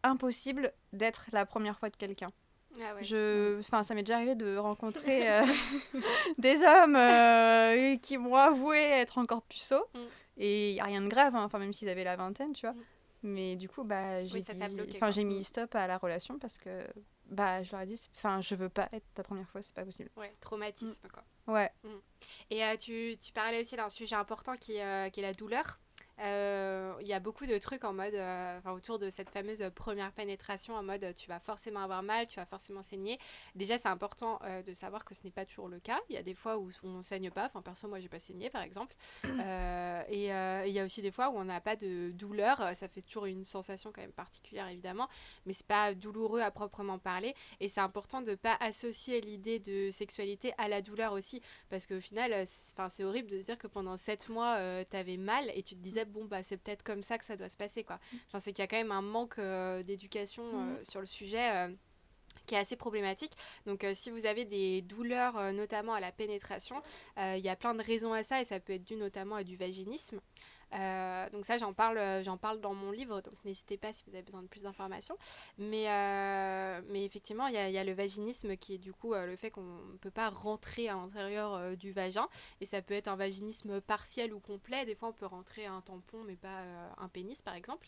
impossible d'être la première fois de quelqu'un. Ah ouais. Enfin, ça m'est déjà arrivé de rencontrer des hommes qui m'ont avoué être encore puceaux. Et il n'y a rien de grave, hein, enfin, même s'ils avaient la vingtaine, tu vois. Mais du coup, bah, ça t'a bloqué, quoi. j'ai mis stop à la relation parce que bah, je leur ai dit, je veux pas être ta première fois, c'est pas possible. Ouais, traumatisme, quoi. Ouais. Et tu parlais aussi d'un sujet important qui est la douleur. Il y a beaucoup de trucs en mode autour de cette fameuse première pénétration, en mode tu vas forcément avoir mal, tu vas forcément saigner. Déjà, c'est important de savoir que ce n'est pas toujours le cas. Il y a des fois où on saigne pas, enfin perso moi j'ai pas saigné par exemple, et il y a aussi des fois où on n'a pas de douleur. Ça fait toujours une sensation quand même particulière évidemment, mais c'est pas douloureux à proprement parler, et c'est important de pas associer l'idée de sexualité à la douleur aussi, parce qu'au final c'est horrible de se dire que pendant 7 mois t'avais mal et tu te disais bon bah c'est peut-être comme ça que ça doit se passer, quoi. Enfin, c'est qu'il y a quand même un manque d'éducation sur le sujet qui est assez problématique. Donc si vous avez des douleurs notamment à la pénétration, il y a plein de raisons à ça, et ça peut être dû notamment à du vaginisme. Donc ça j'en parle dans mon livre, donc n'hésitez pas si vous avez besoin de plus d'informations, mais effectivement il y a le vaginisme qui est du coup le fait qu'on ne peut pas rentrer à l'intérieur du vagin, et ça peut être un vaginisme partiel ou complet. Des fois on peut rentrer un tampon mais pas un pénis par exemple,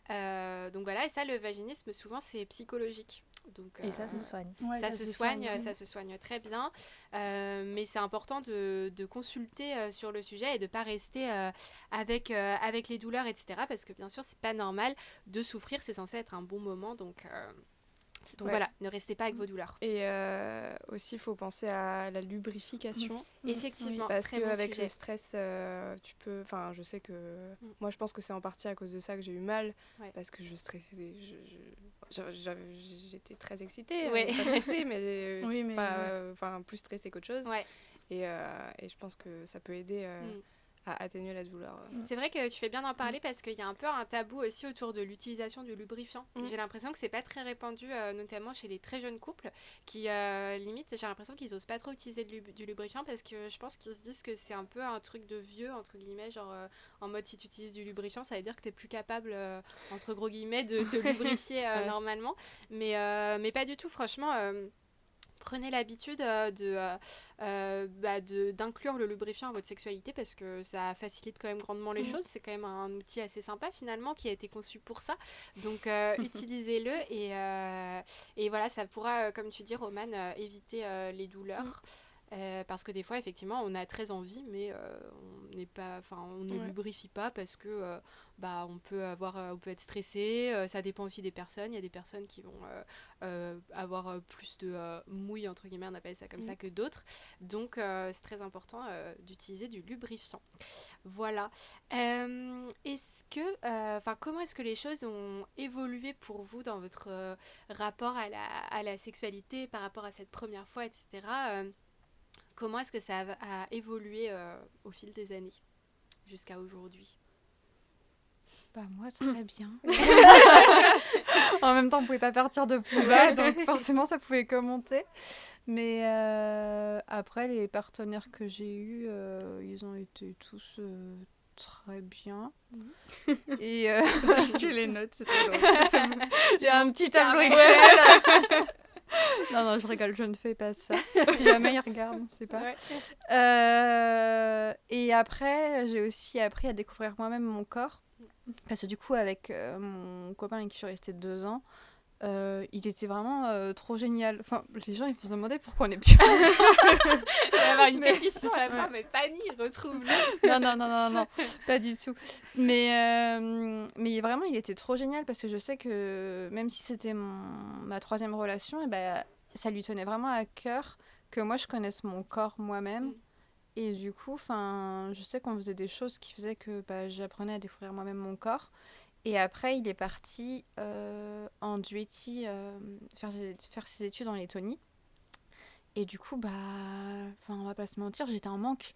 donc voilà. Et ça, le vaginisme souvent c'est psychologique, donc, Et ça se soigne. Ouais, ça se soigne très bien, mais c'est important de consulter sur le sujet et de ne pas rester avec les douleurs, etc. Parce que bien sûr, c'est pas normal de souffrir, c'est censé être un bon moment, donc voilà, ne restez pas avec vos douleurs. Et aussi, il faut penser à la lubrification. Effectivement, Parce très bon qu'avec sujet. le stress, tu peux... Enfin, je sais que... Moi, je pense que c'est en partie à cause de ça que j'ai eu mal. Ouais. Parce que je stressais... J'étais très excitée. Ouais. Pas stressée, mais, Oui, mais plus stressée qu'autre chose. Ouais. Et je pense que ça peut aider à atténuer la douleur. C'est vrai que tu fais bien d'en parler, parce qu'il y a un peu un tabou aussi autour de l'utilisation du lubrifiant. J'ai l'impression que c'est pas très répandu, notamment chez les très jeunes couples qui limite, j'ai l'impression qu'ils osent pas trop utiliser du lubrifiant, parce que je pense qu'ils se disent que c'est un peu un truc de vieux entre guillemets, genre en mode si tu utilises du lubrifiant ça veut dire que t'es plus capable entre gros guillemets de te lubrifier normalement, mais pas du tout, franchement. Prenez l'habitude d'inclure le lubrifiant à votre sexualité, parce que ça facilite quand même grandement les choses. C'est quand même un outil assez sympa finalement qui a été conçu pour ça. Donc utilisez-le, et voilà, ça pourra, comme tu dis Romane, éviter les douleurs. Parce que des fois effectivement on a très envie, mais on ne lubrifie pas parce que on peut être stressé. Ça dépend aussi des personnes. Il y a des personnes qui vont avoir plus de mouille entre guillemets, on appelle ça comme ça, que d'autres. Donc c'est très important d'utiliser du lubrifiant. Voilà. Comment est-ce que les choses ont évolué pour vous dans votre rapport à la sexualité par rapport à cette première fois, etc. Comment est-ce que ça a évolué au fil des années jusqu'à aujourd'hui? Bah moi, très bien. En même temps, on pouvait pas partir de plus bas, donc forcément, ça pouvait commenter. Mais après, les partenaires que j'ai eus, ils ont été tous très bien. Et Tu les notes, c'est très drôle. j'ai un petit tableau carré. Excel. Non, je rigole, je ne fais pas ça. Si jamais ils regardent, on sait pas. Ouais. Et après, j'ai aussi appris à découvrir moi-même mon corps. Parce que du coup, avec mon copain avec qui je suis restée 2 ans, il était vraiment trop génial. Enfin, les gens, ils se demandaient pourquoi on est plus ensemble. Il va y avoir une pétition à la fin, mais Fanny, retrouve-le. Non, pas du tout. Mais vraiment, il était trop génial parce que je sais que même si c'était ma 3e relation, et ben, ça lui tenait vraiment à cœur que moi, je connaisse mon corps moi-même. Et du coup, je sais qu'on faisait des choses qui faisaient que j'apprenais à découvrir moi-même mon corps. Et après, il est parti en Duétie faire ses études en Lettonie. Et du coup, on va pas se mentir, j'étais en manque.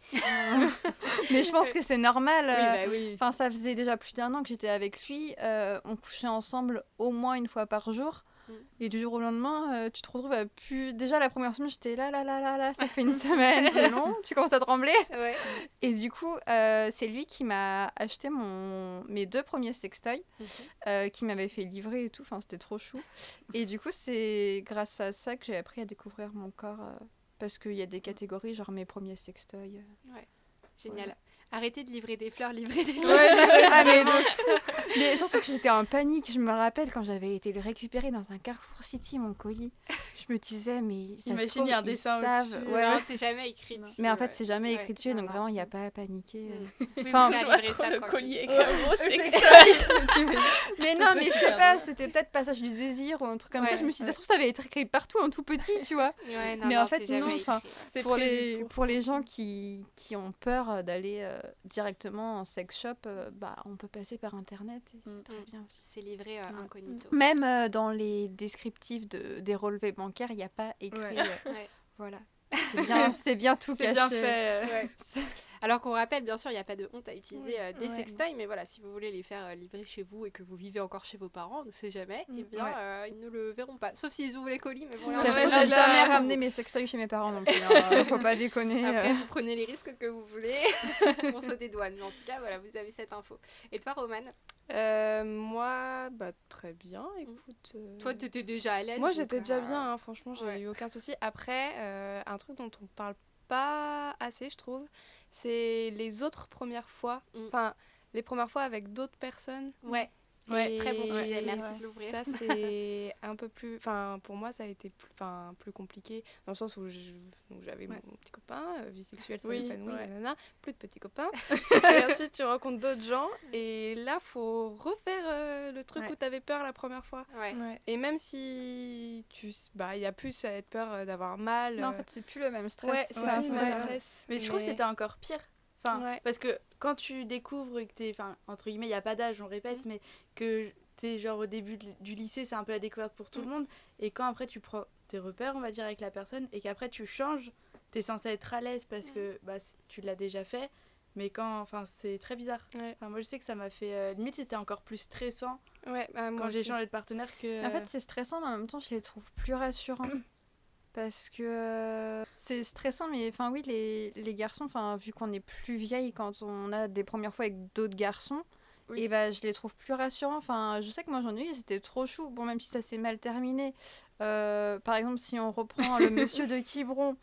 Mais je pense que c'est normal. Oui. Ça faisait déjà plus d'1 an que j'étais avec lui. On couchait ensemble au moins une fois par jour. Et du jour au lendemain, tu te retrouves à plus... Déjà, la première semaine, j'étais là, ça fait une semaine, c'est long, tu commences à trembler. Ouais. Et du coup, c'est lui qui m'a acheté mes 2 premiers sextoys, qui m'avait fait livrer et tout, c'était trop chou. Et du coup, c'est grâce à ça que j'ai appris à découvrir mon corps, parce qu'il y a des catégories, genre mes premiers sextoys. Génial. Voilà. Arrêtez de livrer des fleurs, livrer des Mais surtout que j'étais en panique. Je me rappelle quand j'avais été le récupérer dans un Carrefour City, mon colis. Je me disais, mais ça Imagine, se trouve, il y a un ils dessin savent. au-dessus. Non, c'est jamais écrit dessus. Mais en fait, c'est jamais Ouais. écrit dessus, donc Non. vraiment, il n'y a pas à paniquer. Vous pouvez Enfin, vous Je faire vois livrer trop ça le tranquille. collier avec un gros sextoy. Mais non, mais je sais pas, c'était peut-être Passage du désir ou un truc comme ça. Ouais, Je me suis dit, ça se trouve, ça avait été écrit partout en tout petit, tu vois. Ouais, non, Mais non, en fait, c'est jamais non, écrit, ouais. C'est Pour prévu pour les gens qui ont peur d'aller directement en sex shop, on peut passer par Internet et c'est très bien aussi. C'est livré incognito. Même dans les descriptifs des relevés bancaires, il n'y a pas écrit. Ouais. Ouais. Voilà. C'est bien tout C'est caché. bien fait. Ouais. Alors qu'on rappelle, bien sûr, il n'y a pas de honte à utiliser des Ouais. sextoys, mais voilà, si vous voulez les faire livrer chez vous et que vous vivez encore chez vos parents, on ne sait jamais, eh bien, ils ne le verront pas. Sauf s'ils ouvrent les colis, mais bon, là, on Perso, est j'ai là, jamais là. ramené mes sextoys chez mes parents non plus. Hein. Faut pas déconner. Après, vous prenez les risques que vous voulez, on se dédouane. Mais en tout cas, voilà, vous avez cette info. Et toi, Romane, Moi, très bien, écoute. toi, tu étais déjà à l'aise. Moi, donc, j'étais déjà bien, hein, franchement, j'ai ouais. eu aucun souci. Après, un truc dont on parle pas assez, je trouve, c'est les autres premières fois. Enfin, les premières fois avec d'autres personnes. Ouais. Et Très bon sujet, merci de l'ouvrir. Ça, c'est un peu plus... Enfin, pour moi, ça a été plus compliqué, dans le sens où j'avais mon petit copain, vie sexuelle très épanouie, nanana, plus de petits copains. Et ensuite, tu rencontres d'autres gens, et là, faut refaire le truc où t'avais peur la première fois. Ouais. Et même si il y a plus cette peur d'avoir mal. Non, en fait, c'est plus le même stress. Ouais, c'est un stress. stress. Mais je trouve que c'était encore pire. Parce que quand tu découvres que t'es... entre guillemets, il n'y a pas d'âge, on répète, mais que t'es genre au début du lycée, c'est un peu la découverte pour tout le monde. Et quand après tu prends tes repères, on va dire, avec la personne, et qu'après tu changes, t'es censé être à l'aise parce que tu l'as déjà fait. Mais c'est très bizarre. Ouais. Moi, je sais que ça m'a fait... limite, c'était encore plus stressant quand j'ai changé de partenaire que... En fait, c'est stressant, mais en même temps, je les trouve plus rassurants. Parce que c'est stressant, mais oui, les garçons, vu qu'on est plus vieille quand on a des premières fois avec d'autres garçons, et je les trouve plus rassurants. Je sais que moi j'en ai eu, c'était trop chou. Bon, même si ça s'est mal terminé. Par exemple, si on reprend le monsieur de Quiberon,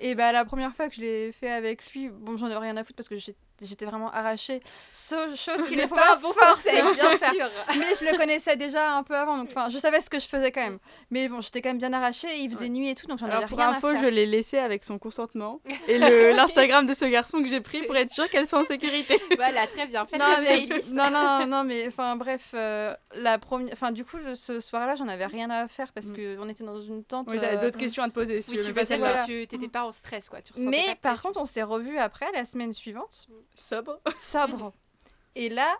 et la première fois que je l'ai fait avec lui, bon, j'en ai rien à foutre parce que j'étais vraiment arrachée. Chose qu'il ne faut pas forcément bien faire. sûr. Mais je le connaissais déjà un peu avant, donc je savais ce que je faisais quand même. Mais bon, j'étais quand même bien arrachée, il faisait nuit et tout, donc j'en avais rien à faire. Alors pour info, je l'ai laissé avec son consentement et l'Instagram de ce garçon que j'ai pris pour être sûre qu'elle soit en sécurité. Voilà, très bien. Faites Non, la playlist. non, mais bref, la première, du coup, ce soir-là, j'en avais rien à faire parce qu'on était dans une tente. Oui, t'avais d'autres questions à te poser. Si Oui, tu tu veux veux passer dire par là. que tu t'étais pas en stress, quoi. Tu ressentais Mais pas de par pression. contre, on s'est revus après, la semaine suivante. Sobre. Et là,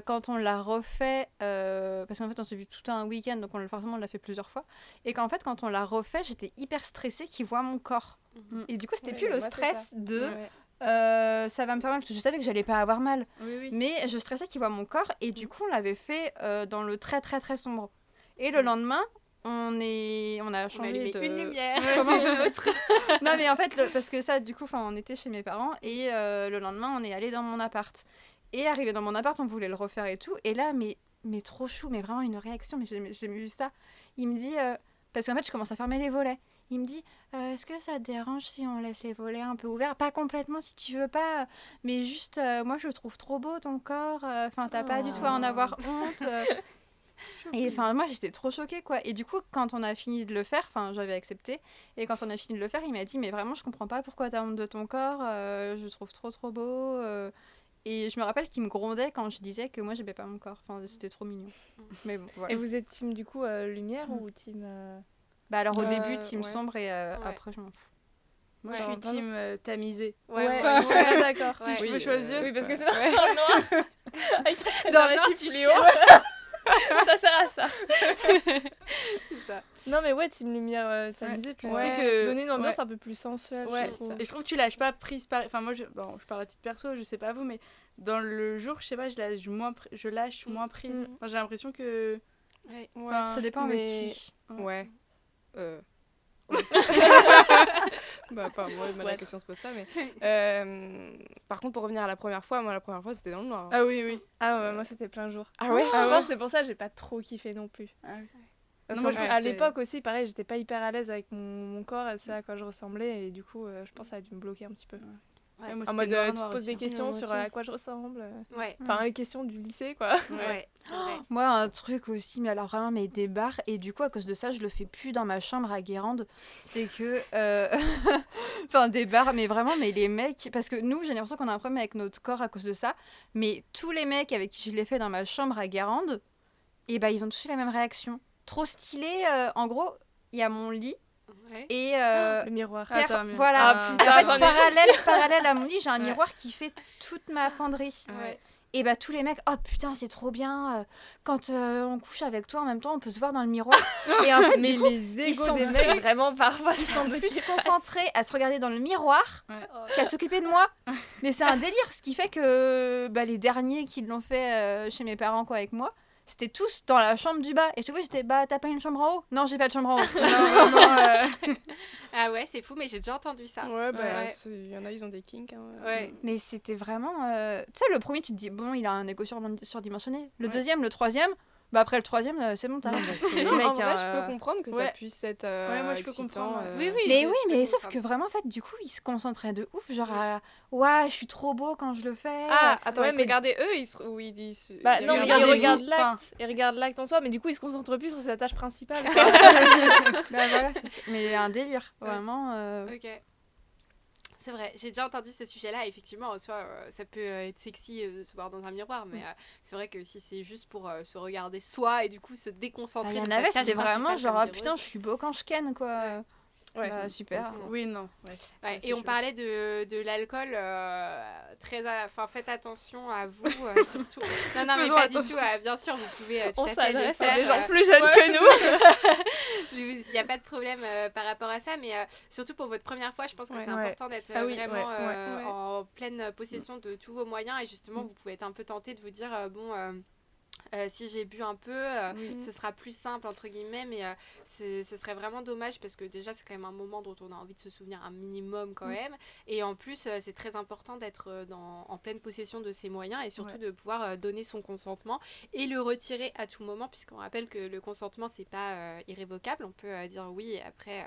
quand on l'a refait, parce qu'en fait on s'est vu tout un week-end, donc forcément on l'a fait plusieurs fois, et qu'en fait quand on l'a refait, j'étais hyper stressée qu'il voit mon corps. Et du coup c'était plus le stress de ça va me faire mal, parce que je savais que j'allais pas avoir mal, mais je stressais qu'il voit mon corps, et du coup on l'avait fait dans le très très très sombre. Et le lendemain, on a On a changé allumé de... une lumière, Comment c'est l'autre. Non mais en fait, parce que ça, du coup, on était chez mes parents et le lendemain, on est allé dans mon appart. Et arrivé dans mon appart, on voulait le refaire et tout. Et là, mais trop chou, mais vraiment une réaction, mais j'ai jamais vu ça. Il me dit, parce qu'en fait, je commence à fermer les volets. Il me dit, est-ce que ça te dérange si on laisse les volets un peu ouverts? Pas complètement si tu veux pas, mais juste, moi je trouve trop beau ton corps. Enfin, t'as pas du tout à en avoir honte. Et enfin, moi j'étais trop choquée quoi. Et du coup, quand on a fini de le faire, enfin, j'avais accepté. Et quand on a fini de le faire, il m'a dit, mais vraiment, je comprends pas pourquoi t'as honte de ton corps. Je le trouve trop beau. Et je me rappelle qu'il me grondait quand je disais que moi j'aimais pas mon corps. Enfin, c'était trop mignon. Mais bon, voilà. Et vous êtes team du coup lumière ou team Bah alors au début, team ouais. sombre et après, je m'en fous. Moi, Ouais, je suis pardon. team tamisé. Ouais. Ouais, d'accord. Si Ouais. je peux choisir. Oui, parce que sinon, dans le noir, avec ton Dans le noir, préservatif tu fluo, ça sert à ça. C'est ça. Non, mais ouais, team lumière tamisée, puis Ouais. c'est que- donner une ambiance ouais. un peu plus sensuelle. Ouais, je trouve. et je trouve que tu lâches pas prise par... Enfin, moi, je parle à titre perso, je sais pas vous, mais dans le jour, je sais pas, je lâche moins prise. Mm. Enfin, j'ai l'impression que... Ouais. Enfin, Ça dépend mais- avec qui. Ouais. Bah, enfin, moi, la Ouais. question se pose pas, mais. Par contre, pour revenir à la première fois, moi, la première fois, c'était dans le noir. Ah oui, oui. Ah ouais, moi c'était plein jour. Ah ouais Je pense que c'est pour ça que j'ai pas trop kiffé non plus. Ah oui. Parce Non, moi, qu'à je pense que c'était- l'époque aussi, pareil, j'étais pas hyper à l'aise avec mon corps et ce à quoi je ressemblais, et du coup, je pense que ça a dû me bloquer un petit peu. Ouais. Ouais, moi, En c'était mode, noir, tu te noir poses aussi, des hein. questions moi sur aussi. à quoi je ressemble. Ouais. Enfin, les questions du lycée, quoi. Ouais. C'est vrai. Moi, un truc aussi, mais alors vraiment, mais des barres. Et du coup, à cause de ça, je le fais plus dans ma chambre à Guérande. C'est que. Enfin, des barres, mais vraiment, mais les mecs. Parce que nous, j'ai l'impression qu'on a un problème avec notre corps à cause de ça. Mais tous les mecs avec qui je l'ai fait dans ma chambre à Guérande, et bah, ils ont tous eu la même réaction. Trop stylé. En gros, il y a mon lit. Ouais. Et. Le miroir. Ah, t'as un miroir. Voilà. Ah, putain, En fait, j'en ai- parallèle à mon lit, j'ai un Ouais. miroir qui fait toute ma penderie. Ouais. Et bah tous les mecs, oh putain c'est trop bien, quand on couche avec toi en même temps on peut se voir dans le miroir. Et en fait Mais du coup, les égos sont des mecs, vraiment, parfois, ils sont plus concentrés à se regarder dans le miroir Oh. qu'à s'occuper de moi. Mais c'est un délire, ce qui fait que bah, les derniers qui l'ont fait chez mes parents quoi avec moi, c'était tous dans la chambre du bas. Et du coup j'étais, bah t'as pas une chambre en haut? Non j'ai pas de chambre en haut. Non, vraiment, Ah ouais, c'est fou, mais j'ai déjà entendu ça. Ouais, bah, Ouais. il y en a, ils ont des kinks. Hein. Ouais. Mais c'était vraiment... Tu sais, le premier, tu te dis, bon, il a un égo surdimensionné. Le Ouais. deuxième, le troisième, bah après le troisième, c'est bon, t'arrêtes. Non, Les mecs, en vrai, hein, je peux comprendre que ouais. ça puisse être Ouais, moi, je peux excitant, comprendre. Oui, oui. Mais je- oui, je peux mais sauf que comprendre. vraiment, en fait, du coup, ils se concentraient de ouf, genre, ouais, je suis trop beau quand je le fais. Ah, attends, Ouais, ils se mais- regardaient eux, ou ils disent. Bah non, mais ils regardez-vous. regardent Enfin- l'acte. Ils regardent l'acte en soi, mais du coup, ils se concentrent plus sur sa tâche principale. quoi. Bah voilà, c'est ça. Mais un délire, vraiment. Ok. C'est vrai, j'ai déjà entendu ce sujet-là. Effectivement, en soi, ça peut être sexy de se voir dans un miroir, mais c'est vrai que si c'est juste pour se regarder soi et du coup se Bah, déconcentrer il y en de sa avait, tâche c'était vraiment principale genre, comme ah dirait putain, Rose. je suis beau quand je ken, quoi. Ouais. Bah, super. Oui, non. Ouais. Ouais, c'est et on chaud. parlait de l'alcool, enfin faites attention à vous surtout. Non, mais Faisons pas attention. du tout. Bien sûr, vous pouvez tout On à fait le s'adresse faire. à des gens plus jeunes que nous. Il n'y a pas de problème par rapport à ça, mais surtout pour votre première fois, je pense que Ouais. c'est Ouais. important d'être Ah oui, vraiment ouais. en pleine possession de tous vos moyens et justement vous pouvez être un peu tenté de vous dire si j'ai bu un peu, ce sera plus simple entre guillemets, mais ce serait vraiment dommage parce que déjà c'est quand même un moment dont on a envie de se souvenir un minimum quand même, et en plus c'est très important d'être en pleine possession de ses moyens et surtout de pouvoir donner son consentement et le retirer à tout moment, puisqu'on rappelle que le consentement c'est pas irrévocable, on peut dire oui et après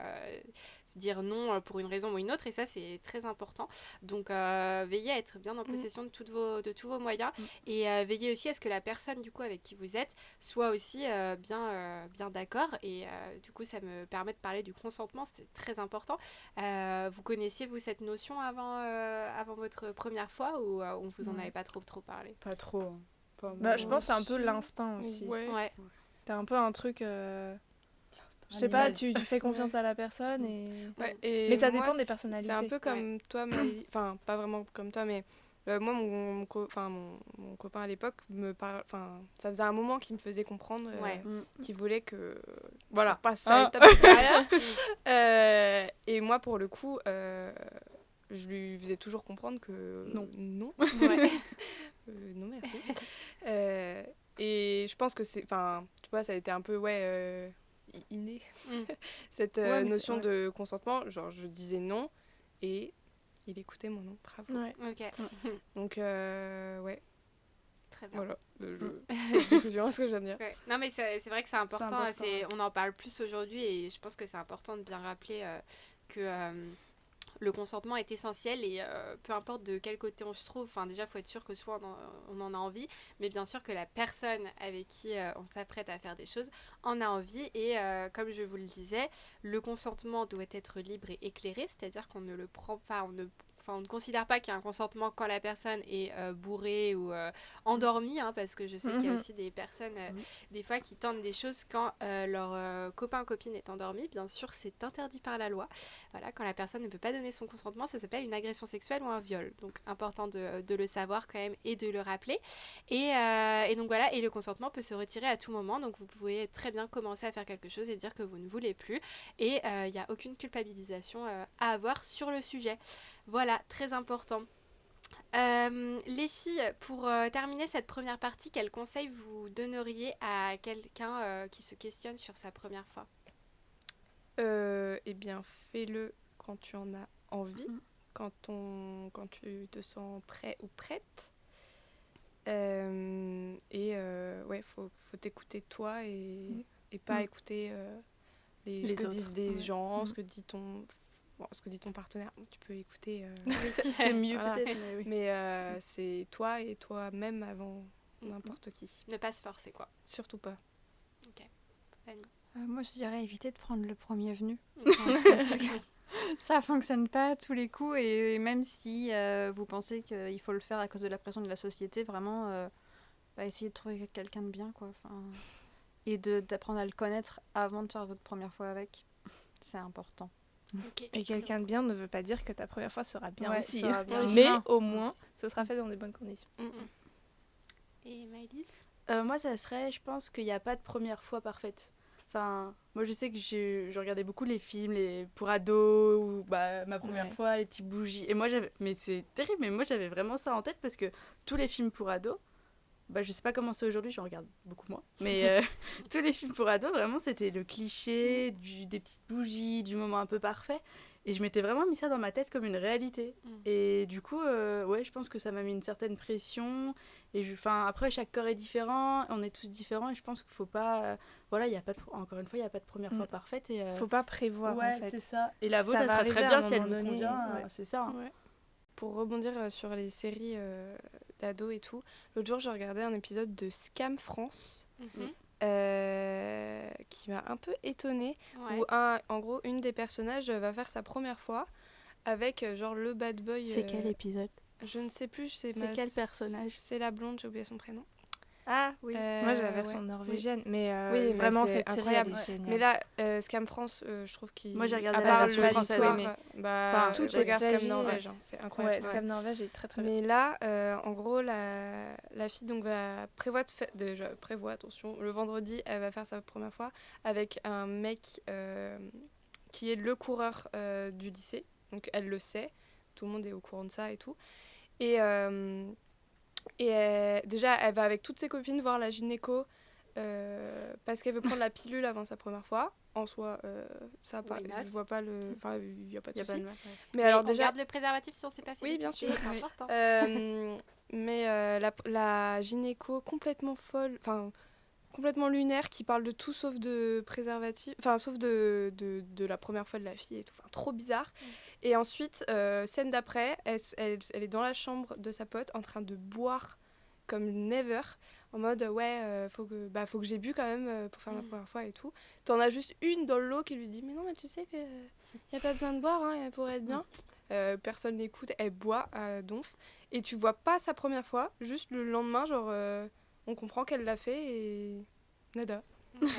dire non pour une raison ou une autre, et ça c'est très important. Donc veillez à être bien en possession de tous vos moyens, et veillez aussi à ce que la personne du coup avec qui vous êtes soit aussi bien d'accord, et du coup ça me permet de parler du consentement, c'est très important. Vous connaissiez vous cette notion avant votre première fois, ou on vous en avait pas trop parlé? Pas trop. Hein. Pas Bah, je moi. pense que c'est un peu l'instinct aussi. Ouais. T'as un peu un truc. Je sais pas, tu fais confiance à la personne et. Ouais, et Mais ça moi, dépend des personnalités. C'est un peu comme toi, Maëlie. Enfin, pas vraiment comme toi, mais moi, mon copain à l'époque me parle. Enfin, ça faisait un moment qu'il me faisait comprendre qu'il voulait que. Voilà, passe ça étape supérieure. Et moi, pour le coup, je lui faisais toujours comprendre que non. Ouais. Non, merci. Et je pense que c'est. Enfin, tu vois, ça a été un peu, inné, Mm. cette Ouais, mais notion c'est- de consentement. Genre, je disais non et il écoutait mon non. Bravo. Ouais. Ok, Donc, ouais, très bien. voilà. Conclusion à ce que je viens de dire. Ouais. Non mais c'est vrai que c'est important, important, ouais. on en parle plus aujourd'hui et je pense que c'est important de bien rappeler que le consentement est essentiel et peu importe de quel côté on se trouve, enfin déjà il faut être sûr que soit on en a envie, mais bien sûr que la personne avec qui on s'apprête à faire des choses en a envie et comme je vous le disais, le consentement doit être libre et éclairé, c'est-à-dire qu'on ne le prend pas, on ne considère pas qu'il y a un consentement quand la personne est bourrée ou endormie, hein, parce que je sais qu'il y a aussi des personnes, des fois, qui tentent des choses quand leur copain ou copine est endormi. Bien sûr, c'est interdit par la loi. Voilà, quand la personne ne peut pas donner son consentement, ça s'appelle une agression sexuelle ou un viol. Donc, important de le savoir quand même et de le rappeler. Et donc voilà, et le consentement peut se retirer à tout moment. Donc, vous pouvez très bien commencer à faire quelque chose et dire que vous ne voulez plus. Et il n'y a aucune culpabilisation à avoir sur le sujet. Voilà, très important. Les filles, pour terminer cette première partie, quels conseils vous donneriez à quelqu'un qui se questionne sur sa première fois? Eh bien, fais-le quand tu en as envie, quand tu te sens prêt ou prête. Ouais, faut t'écouter toi et pas écouter ce Les que autres. disent des Ouais. gens, ce que dit ton partenaire. Tu peux écouter. C'est mieux Voilà. peut-être, mais oui. Mais c'est toi et toi-même avant n'importe qui. Ne pas se forcer, quoi. Surtout pas. Moi, je dirais éviter de prendre le premier venu. Ouais. Ça fonctionne pas à tous les coups et même si vous pensez qu'il faut le faire à cause de la pression de la société, vraiment, essayez de trouver quelqu'un de bien, quoi. Enfin, et d'apprendre à le connaître avant de faire votre première fois avec. C'est important. Ok. Et quelqu'un de bien ne veut pas dire que ta première fois sera bien Ouais, aussi. sera bien. Mais Non. au moins, ce sera fait dans des bonnes conditions. Et Maëlys? Moi, ça serait, je pense qu'il n'y a pas de première fois parfaite. Enfin, moi, je sais que je regardais beaucoup les films pour ados, ou ma première Ouais. fois, les petites bougies. Et moi, mais c'est terrible, mais moi, j'avais vraiment ça en tête parce que tous les films pour ados, je sais pas comment c'est aujourd'hui, j'en regarde beaucoup moins. Mais tous les films pour ados, vraiment, c'était le cliché des petites bougies, du moment un peu parfait. Et je m'étais vraiment mis ça dans ma tête comme une réalité. Et du coup, ouais, je pense que ça m'a mis une certaine pression. Et après, chaque corps est différent, on est tous différents. Et je pense qu'il faut pas. Voilà, encore une fois, il n'y a pas de première fois parfaite. Et, Faut pas prévoir ouais, en fait. c'est ça. Et la vôtre, Ça ça va sera arriver très à bien un si elle moment vous donné, convient. ouais. C'est ça. Ouais. Pour rebondir sur les séries d'ados et tout, l'autre jour, je regardais un épisode de Scam France qui m'a un peu étonnée. Ouais. Où en gros, une des personnages va faire sa première fois avec genre le bad boy. C'est quel épisode? Je ne sais plus. C'est quel personnage? C'est la blonde, j'ai oublié son prénom. Ah oui. Moi j'ai la version ouais. norvégienne, mais Oui, mais vraiment c'est cette série incroyable. elle est géniale. Mais là, Scam France, je trouve qu'il. Moi, j'ai regardé à la part version le française. l'histoire, Mais- tout tout est regarde Scam plagié. Norvège, hein, c'est incroyable. Ouais, Scam Norvège est très très bien. Mais là, en gros, la fille donc prévoit, attention, le vendredi, elle va faire sa première fois avec un mec qui est le coureur du lycée. Donc elle le sait, tout le monde est au courant de ça et tout. Déjà, elle va avec toutes ses copines voir la gynéco parce qu'elle veut prendre la pilule avant sa première fois. En soi, ça Why not? je vois pas le. Enfin, il n'y a pas de Il y a pas souci. de mal, ouais. Mais alors, on déjà. garde le préservatif si on s'est pas fait Oui, bien dépister, sûr. c'est important. Mais la gynéco complètement folle, enfin complètement lunaire, qui parle de tout sauf de préservatif, enfin sauf de la première fois de la fille et tout, enfin trop bizarre. Et ensuite, scène d'après, elle est dans la chambre de sa pote en train de boire comme never, en mode faut que j'ai bu quand même pour faire ma première fois et tout. T'en as juste une dans le lot qui lui dit mais non mais tu sais que y a pas besoin de boire, hein, elle pourrait être bien. Personne n'écoute, elle boit à donf. Et tu vois pas sa première fois, juste le lendemain, genre, on comprend qu'elle l'a fait et nada.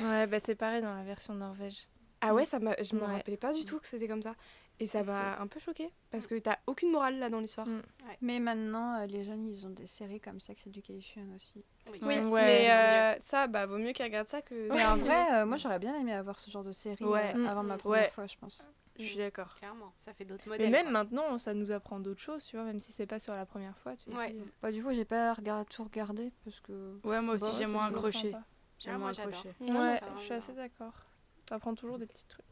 Ouais, bah c'est pareil dans la version Norvège. Ah ouais, je me Ouais. rappelais pas du tout que c'était comme ça. Et ça m'a un peu choquée, parce que t'as aucune morale là dans l'histoire. Mais maintenant, les jeunes, ils ont des séries comme Sex Education aussi. Oui, Ouais, mais c'est ça, vaut mieux qu'ils regardent ça que... Mais en vrai, moi, j'aurais bien aimé avoir ce genre de série Ouais. avant ma première Ouais. fois, je pense. Je suis d'accord. Clairement, ça fait d'autres Mais modèles. même quoi. maintenant, ça nous apprend d'autres choses, tu vois, même si c'est pas sur la première fois. Tu Ouais. sais. Du coup, j'ai pas tout regardé parce que. Ouais, moi aussi, Bon, j'aime c'est moins toujours accrocher. sympa. J'aime Ah, moins moi, j'adore. accrocher. Ouais, ça, je suis assez d'accord. T'apprends toujours des petits trucs.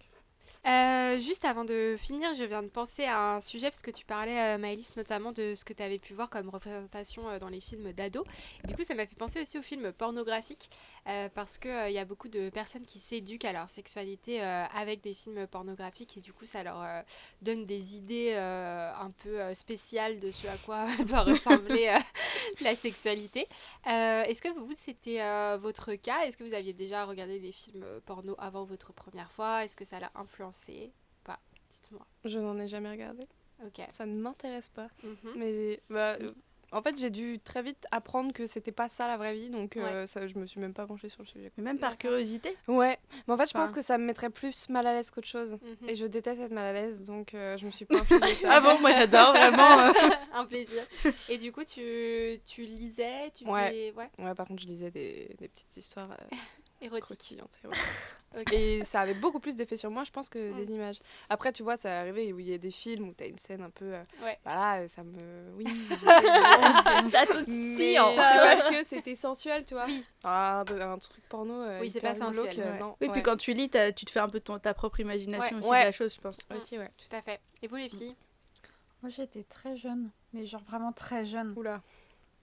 Juste avant de finir, je viens de penser à un sujet parce que tu parlais, Maëlys, notamment de ce que tu avais pu voir comme représentation dans les films d'ados. Du coup, ça m'a fait penser aussi aux films pornographiques parce qu'il y a beaucoup de personnes qui s'éduquent à leur sexualité avec des films pornographiques et du coup, ça leur donne des idées un peu spéciales de ce à quoi doit ressembler la sexualité. Est-ce que vous, c'était votre cas? Est-ce que vous aviez déjà regardé des films porno avant votre première fois? Est-ce que ça l'a influencé? Pas, dites-moi. Je n'en ai jamais regardé. Ok. Ça ne m'intéresse pas. Mhm. Mais en fait, j'ai dû très vite apprendre que c'était pas ça la vraie vie, donc ça, je me suis même pas penchée sur le sujet. Mais même par D'accord. curiosité. Ouais, mais en fait, je pense Enfin. que ça me mettrait plus mal à l'aise qu'autre chose. Mhm. Et je déteste être mal à l'aise, donc je me suis pas infligée ça. Ah bon, moi j'adore vraiment. Un plaisir. Et du coup, tu lisais, tu Ouais. faisais... Ouais, Ouais, par contre, je lisais des petites histoires érotique. croustillantes. Ouais. Ok. Et ça avait beaucoup plus d'effet sur moi, je pense, que Mm. des images. Après, tu vois, ça est arrivé où il y a des films où t'as une scène un peu... Ouais. Voilà, ça me... Oui. Ça tout Mais c'est parce que c'était sensuel, tu vois. Oui. Un truc porno Oui, c'est hyper pas glauque, sensuel, ouais. non. Oui, ouais. puis quand tu lis, tu te fais un peu ta propre imagination Ouais. aussi Ouais. de la chose, je pense. Aussi, ouais. Tout à fait. Et vous, les filles? Moi, j'étais très jeune, mais genre vraiment très jeune. Oula.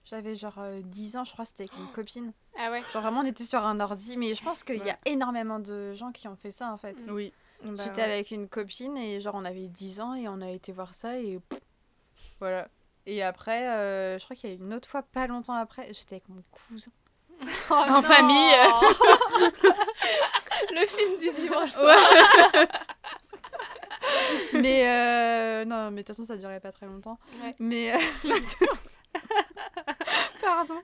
J'avais genre 10 ans, je crois, c'était avec une copine. Ah ouais. Genre vraiment, on était sur un ordi, mais je pense qu'il y a Ouais. énormément de gens qui ont fait ça en fait. Mm. Oui. Bah, J'étais avec une copine et genre on avait 10 ans et on a été voir ça et pouf, voilà. Et après, je crois qu'il y a une autre fois, pas longtemps après, j'étais avec mon cousin. En famille. Le film du dimanche soir. Mais non, mais de toute façon, ça durait pas très longtemps. Ouais. Mais pardon.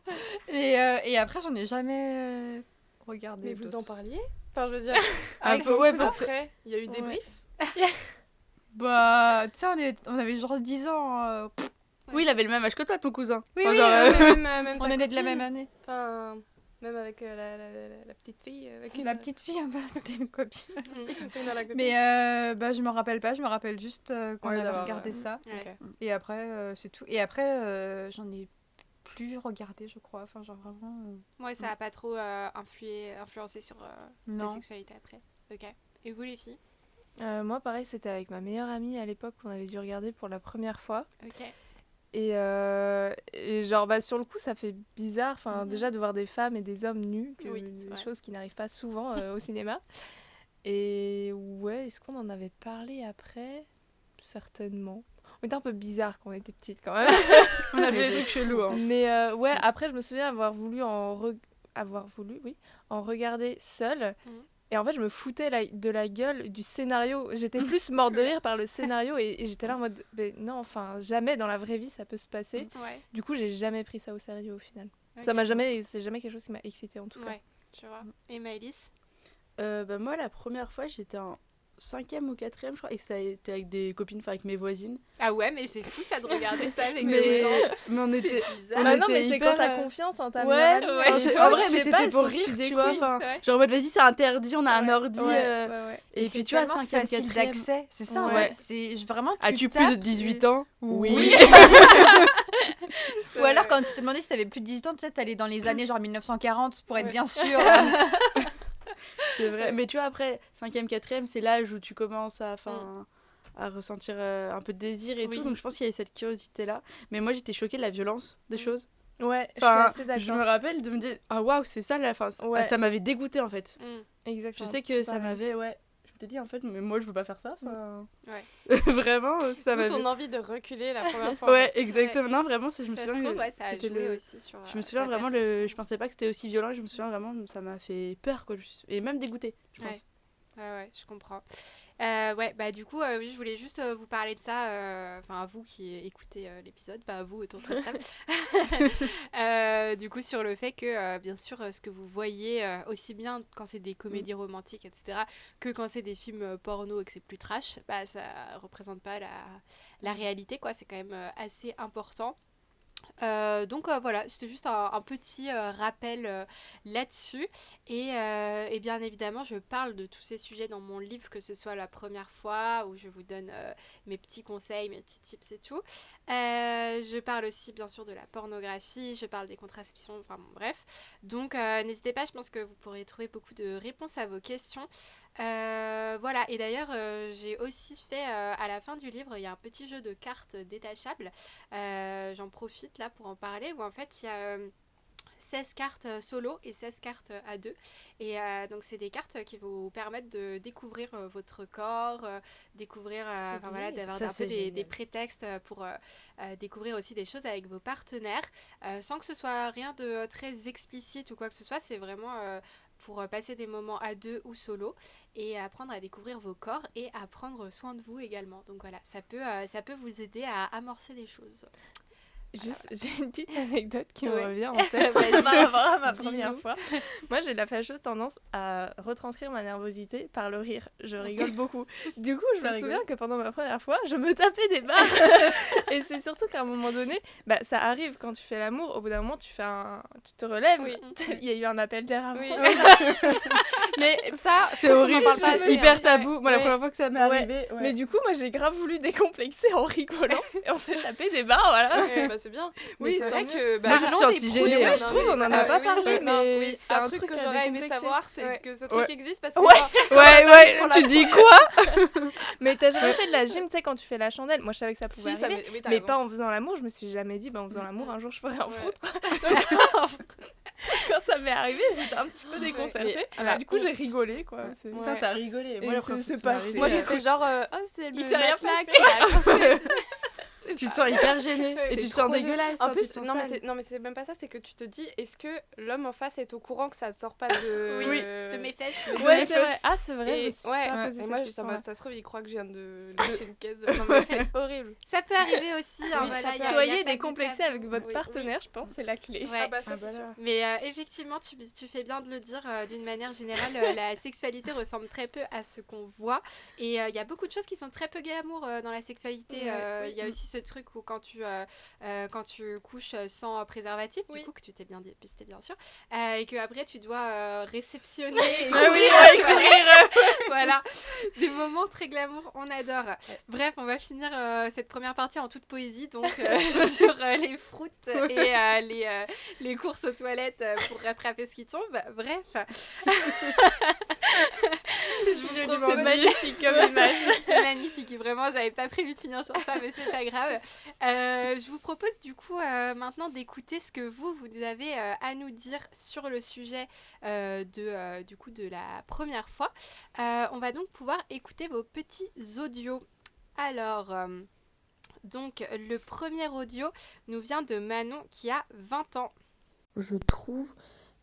Et après, j'en ai jamais regardé. Mais vous en d'autres. parliez Enfin, je veux dire, Un avec peu, mon ouais, cousin, pour ça. Après, il y a eu des Ouais. briefs. Bah, tu sais, on avait genre 10 ans. Oui, il avait le même âge que toi, ton cousin. Oui, Enfin, oui, genre, Même on ta est nés de la copine. même année. Enfin, même avec la petite fille. Avec La petite fille, bah, c'était une copine. Oui, non, la copine. Mais bah, je me rappelle pas, je me rappelle juste qu'on Ouais, avait d'avoir, regardé ça. Ouais. Ok. Et après, c'est tout. Et après, j'en ai plus regardé, je crois. Enfin, genre vraiment. Ouais, ça a pas trop influencé sur ta Non. sexualité après. Ok. Et vous, les filles? moi, pareil, c'était avec ma meilleure amie à l'époque qu'on avait dû regarder pour la première fois. Ok. Et genre, bah, sur le coup, ça fait bizarre. Enfin, Mhm. déjà de voir des femmes et des hommes nus, Oui, c'est des vrai. choses qui n'arrivent pas souvent au cinéma. Et ouais, est-ce qu'on en avait parlé après? Certainement. On était un peu bizarre quand on était petite quand même. on avait des trucs chelous. Hein. Mais ouais, après, je me souviens avoir voulu en regarder seule. Mhm. Et en fait, je me foutais de la gueule du scénario. J'étais plus morte de rire par le scénario et j'étais là en mode, mais non, enfin, jamais dans la vraie vie ça peut se passer. Ouais. Du coup, j'ai jamais pris ça au sérieux au final. Ok. C'est jamais quelque chose qui m'a excité en tout cas. Ouais, tu vois. Et Maëlys? Bah, moi, la première fois, j'étais en 5e ou 4e, je crois, et ça a été avec des copines, enfin avec mes voisines. Ah ouais, mais c'est fou ça de regarder ça avec Mais, des gens. mais on était. C'est bizarre. on Bah non, était mais c'est hyper, quand t'as confiance en ta Ouais, meilleure amie. ouais, à c'est- l'époque, en vrai, je mais sais pas, c'était il pour faut que rire, tu tu vois. découvres. Enfin, Ouais. genre en mode, vas-y, c'est interdit, on a un Ouais, ordi. ouais, ouais. Et c'est puis tu vois, tellement 5e, facile 4e. d'accès. C'est ça, en Ouais. fait. C'est vraiment. As-tu plus de tapes 18 ans? Oui. Ou Ouais. alors, quand tu te demandais si t'avais plus de 18 ans, tu sais, t'allais dans les années genre 1940 pour être Ouais. bien sûr. C'est vrai. Mais tu vois, après, 5e, 4e, c'est l'âge où tu commences à ressentir un peu de désir et Oui. tout. Donc je pense qu'il y avait cette curiosité-là. Mais moi, j'étais choquée de la violence des choses. Ouais, Enfin, je suis assez je me d'accord. rappelle de me dire, ah waouh, c'est ça la fin. Ouais. Ça m'avait dégoûtée en fait. Mm. Exactement. Je sais que tout ça pareil. m'avait, ouais. Je me t'ai dit en fait, mais moi je veux pas faire ça. Enfin... Ouais. Vraiment, ça D'où m'avait. ton envie de reculer la première fois. Ouais, exactement. Non, vraiment, je me Ça se souviens. trouve, que ouais, ça a c'était joué le- aussi sur. Je me souviens ta vraiment, perception. je pensais pas que c'était aussi violent. Je me souviens vraiment, ça m'a fait peur, quoi. Et même dégoûté, je pense. Ouais. Ouais, je comprends. Ouais, bah du coup, oui, je voulais juste vous parler de ça, enfin à vous qui écoutez l'épisode, pas à vous autour de cette table. Du coup, sur le fait que, bien sûr, ce que vous voyez, aussi bien quand c'est des comédies romantiques, etc., que quand c'est des films porno et que c'est plus trash, bah ça représente pas la réalité, quoi. C'est quand même assez important. Donc voilà, c'était juste un petit rappel là-dessus et bien évidemment je parle de tous ces sujets dans mon livre, que ce soit la première fois où je vous donne mes petits conseils, mes petits tips et tout. Je parle aussi bien sûr de la pornographie, je parle des contraceptions, enfin bon, bref. Donc n'hésitez pas, je pense que vous pourrez trouver beaucoup de réponses à vos questions Voilà, et d'ailleurs, j'ai aussi fait à la fin du livre, il y a un petit jeu de cartes détachables. J'en profite là pour en parler, où en fait il y a 16 cartes solo et 16 cartes à deux. Et donc, c'est des cartes qui vous permettent de découvrir votre corps, découvrir, voilà, d'avoir Ça, un peu c'est des génial. prétextes pour découvrir aussi des choses avec vos partenaires, sans que ce soit rien de très explicite ou quoi que ce soit. C'est vraiment pour passer des moments à deux ou solo et apprendre à découvrir vos corps et à prendre soin de vous également. Donc voilà, ça peut vous aider à amorcer des choses. Juste, j'ai une petite anecdote qui me Ouais. revient en tête Vas-y. par rapport à ma Dis-nous. première fois. Moi, j'ai la fâcheuse tendance à retranscrire ma nervosité par le rire. Je rigole beaucoup. Du coup, je me souviens que pendant ma première fois, je me tapais des barres. Et c'est surtout qu'à un moment donné, bah, ça arrive quand tu fais l'amour. Au bout d'un moment, tu te relèves. Oui. Il y a eu un appel d'air avant. Oui. Mais Ça, c'est horrible, parle pas c'est assez, hyper hein. tabou. Moi, la Ouais. première fois que ça m'est Ouais. arrivé, Mais du coup, moi, j'ai grave voulu décomplexer en rigolant. Et on s'est tapé des barres, voilà. Bah, c'est bien. Oui, Mais c'est tant vrai mieux. que Moi, je suis anti-gênée. Ouais, hein. je trouve, on en a pas parlé, mais oui, c'est un un truc truc que à j'aurais aimé décomplexer. savoir, c'est Ouais. que ce truc Ouais. existe parce que Ouais. quand Ouais, on ouais, a tu dis quoi? Mais t'as jamais fait de la gym, tu sais, quand tu fais la chandelle? Moi, je savais que ça pouvait si ça arriver. oui, t'as Mais raison. pas en faisant l'amour, je me suis jamais dit, en faisant l'amour, un jour je ferai un Ouais. foot. Quoi. Quand ça m'est arrivé, j'étais un petit peu déconcertée. Mais à la Du coup, j'ai honte. rigolé, quoi. Ouais. C'est- Putain, Ouais. t'as rigolé. Et Moi, la c'est- première fois c'est que ça m'est passé. arrivé, Moi j'ai fait genre oh c'est le Il s'est rien matelas passé. qui a coincé. tu te sens hyper gênée. Ouais, Et tu c'est te sens trop dégueulasse. En enfin, tu plus, te sens non mais, sale. non mais c'est même pas ça, c'est que tu te dis, est-ce que l'homme en face est au courant que ça ne sort pas de... Oui. De mes fesses. Ouais, c'est vrai. Ah, c'est vrai. Et, je me suis ouais, pas ouais. posé Et cette moi j'étais en mode, question-là. ça se trouve, il croit que je viens de lâcher une caisse. Non mais c'est horrible. Ça peut arriver aussi. hein, Oui, voilà, ça peut y a- y a Soyez pas de décomplexés tabou. avec votre Oui. partenaire, je pense, c'est la clé. Ouais. Ah bah ça Ah c'est bah sûr. là. Mais effectivement, tu fais bien de le dire, d'une manière générale, la sexualité ressemble très peu à ce qu'on voit. Et il y a beaucoup de choses qui sont très peu glamour dans la sexualité. Ouais, Il y a aussi ce truc où quand tu couches sans préservatif, Oui. du coup, que tu t'es bien dépisté bien sûr, et que après tu dois réceptionner et Ah oui, courir ouais, aux toilettes. Voilà, des moments très glamour, on adore. Bref, on va finir cette première partie en toute poésie, donc sur les fruits et les courses aux toilettes pour rattraper ce qui tombe. Bref. C'est magnifique comme image. C'est magnifique, vraiment, j'avais pas prévu de finir sur ça, mais c'est pas grave. Je vous propose du coup maintenant d'écouter ce que vous avez à nous dire sur le sujet du coup de la première fois. On va donc pouvoir écouter vos petits audios. Alors, donc le premier audio nous vient de Manon qui a 20 ans. Je trouve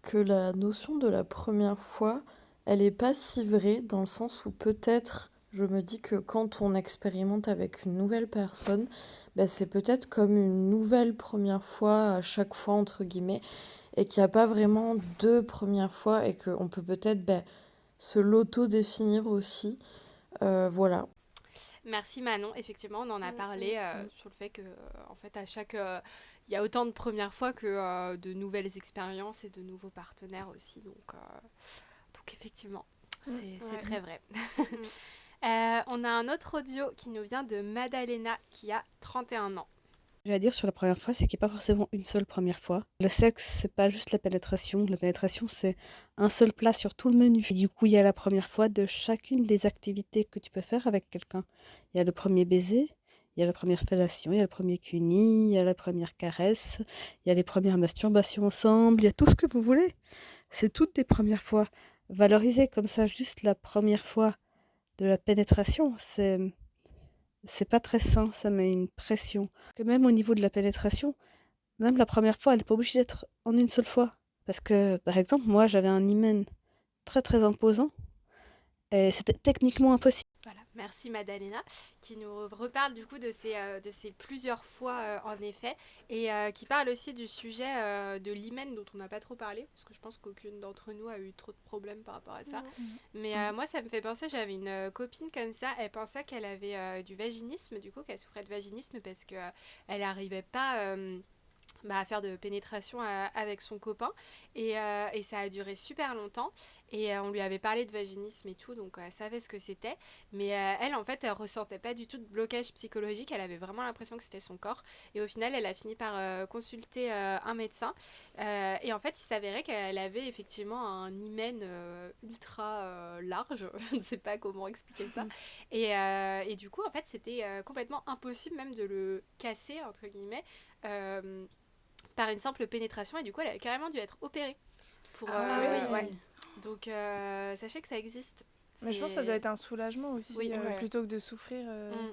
que la notion de la première fois, elle est pas si vraie dans le sens où peut-être je me dis que quand on expérimente avec une nouvelle personne, c'est peut-être comme une nouvelle première fois à chaque fois entre guillemets et qu'il n'y a pas vraiment deux premières fois et qu'on peut peut-être se l'auto-définir aussi. Voilà. Merci Manon, effectivement on en a parlé sur le fait que en fait à chaque il y a autant de premières fois que de nouvelles expériences et de nouveaux partenaires aussi, donc effectivement c'est très vrai. On a un autre audio qui nous vient de Madalena qui a 31 ans. J'ai à dire sur la première fois, c'est qu'il n'y a pas forcément une seule première fois. Le sexe, c'est pas juste la pénétration. La pénétration, c'est un seul plat sur tout le menu. Et du coup, il y a la première fois de chacune des activités que tu peux faire avec quelqu'un. Il y a le premier baiser, il y a la première fellation, il y a le premier cuni, il y a la première caresse, il y a les premières masturbations ensemble, il y a tout ce que vous voulez. C'est toutes des premières fois. Valoriser comme ça juste la première fois de la pénétration, c'est pas très sain, ça met une pression. Que même au niveau de la pénétration, même la première fois, elle n'est pas obligée d'être en une seule fois. Parce que, par exemple, moi, j'avais un hymen très très imposant et c'était techniquement impossible. Voilà, merci Madalena qui nous reparle du coup de ces plusieurs fois en effet et qui parle aussi du sujet de l'hymen dont on n'a pas trop parlé parce que je pense qu'aucune d'entre nous a eu trop de problèmes par rapport à ça. Mais moi ça me fait penser, j'avais une copine comme ça, elle pensait qu'elle avait du vaginisme, du coup qu'elle souffrait de vaginisme parce que elle n'arrivait pas à faire de pénétration avec son copain et ça a duré super longtemps Et on lui avait parlé de vaginisme et tout, donc elle savait ce que c'était. Mais elle, en fait, elle ressentait pas du tout de blocage psychologique. Elle avait vraiment l'impression que c'était son corps. Et au final, elle a fini par consulter un médecin. Et en fait, il s'avérait qu'elle avait effectivement un hymen ultra large. Je ne sais pas comment expliquer ça. Et du coup, en fait, c'était complètement impossible même de le casser, entre guillemets, par une simple pénétration. Et du coup, elle a carrément dû être opérée. Pour, ouais. Donc, sachez que ça existe. Mais je pense que ça doit être un soulagement aussi, Oui, plutôt que de souffrir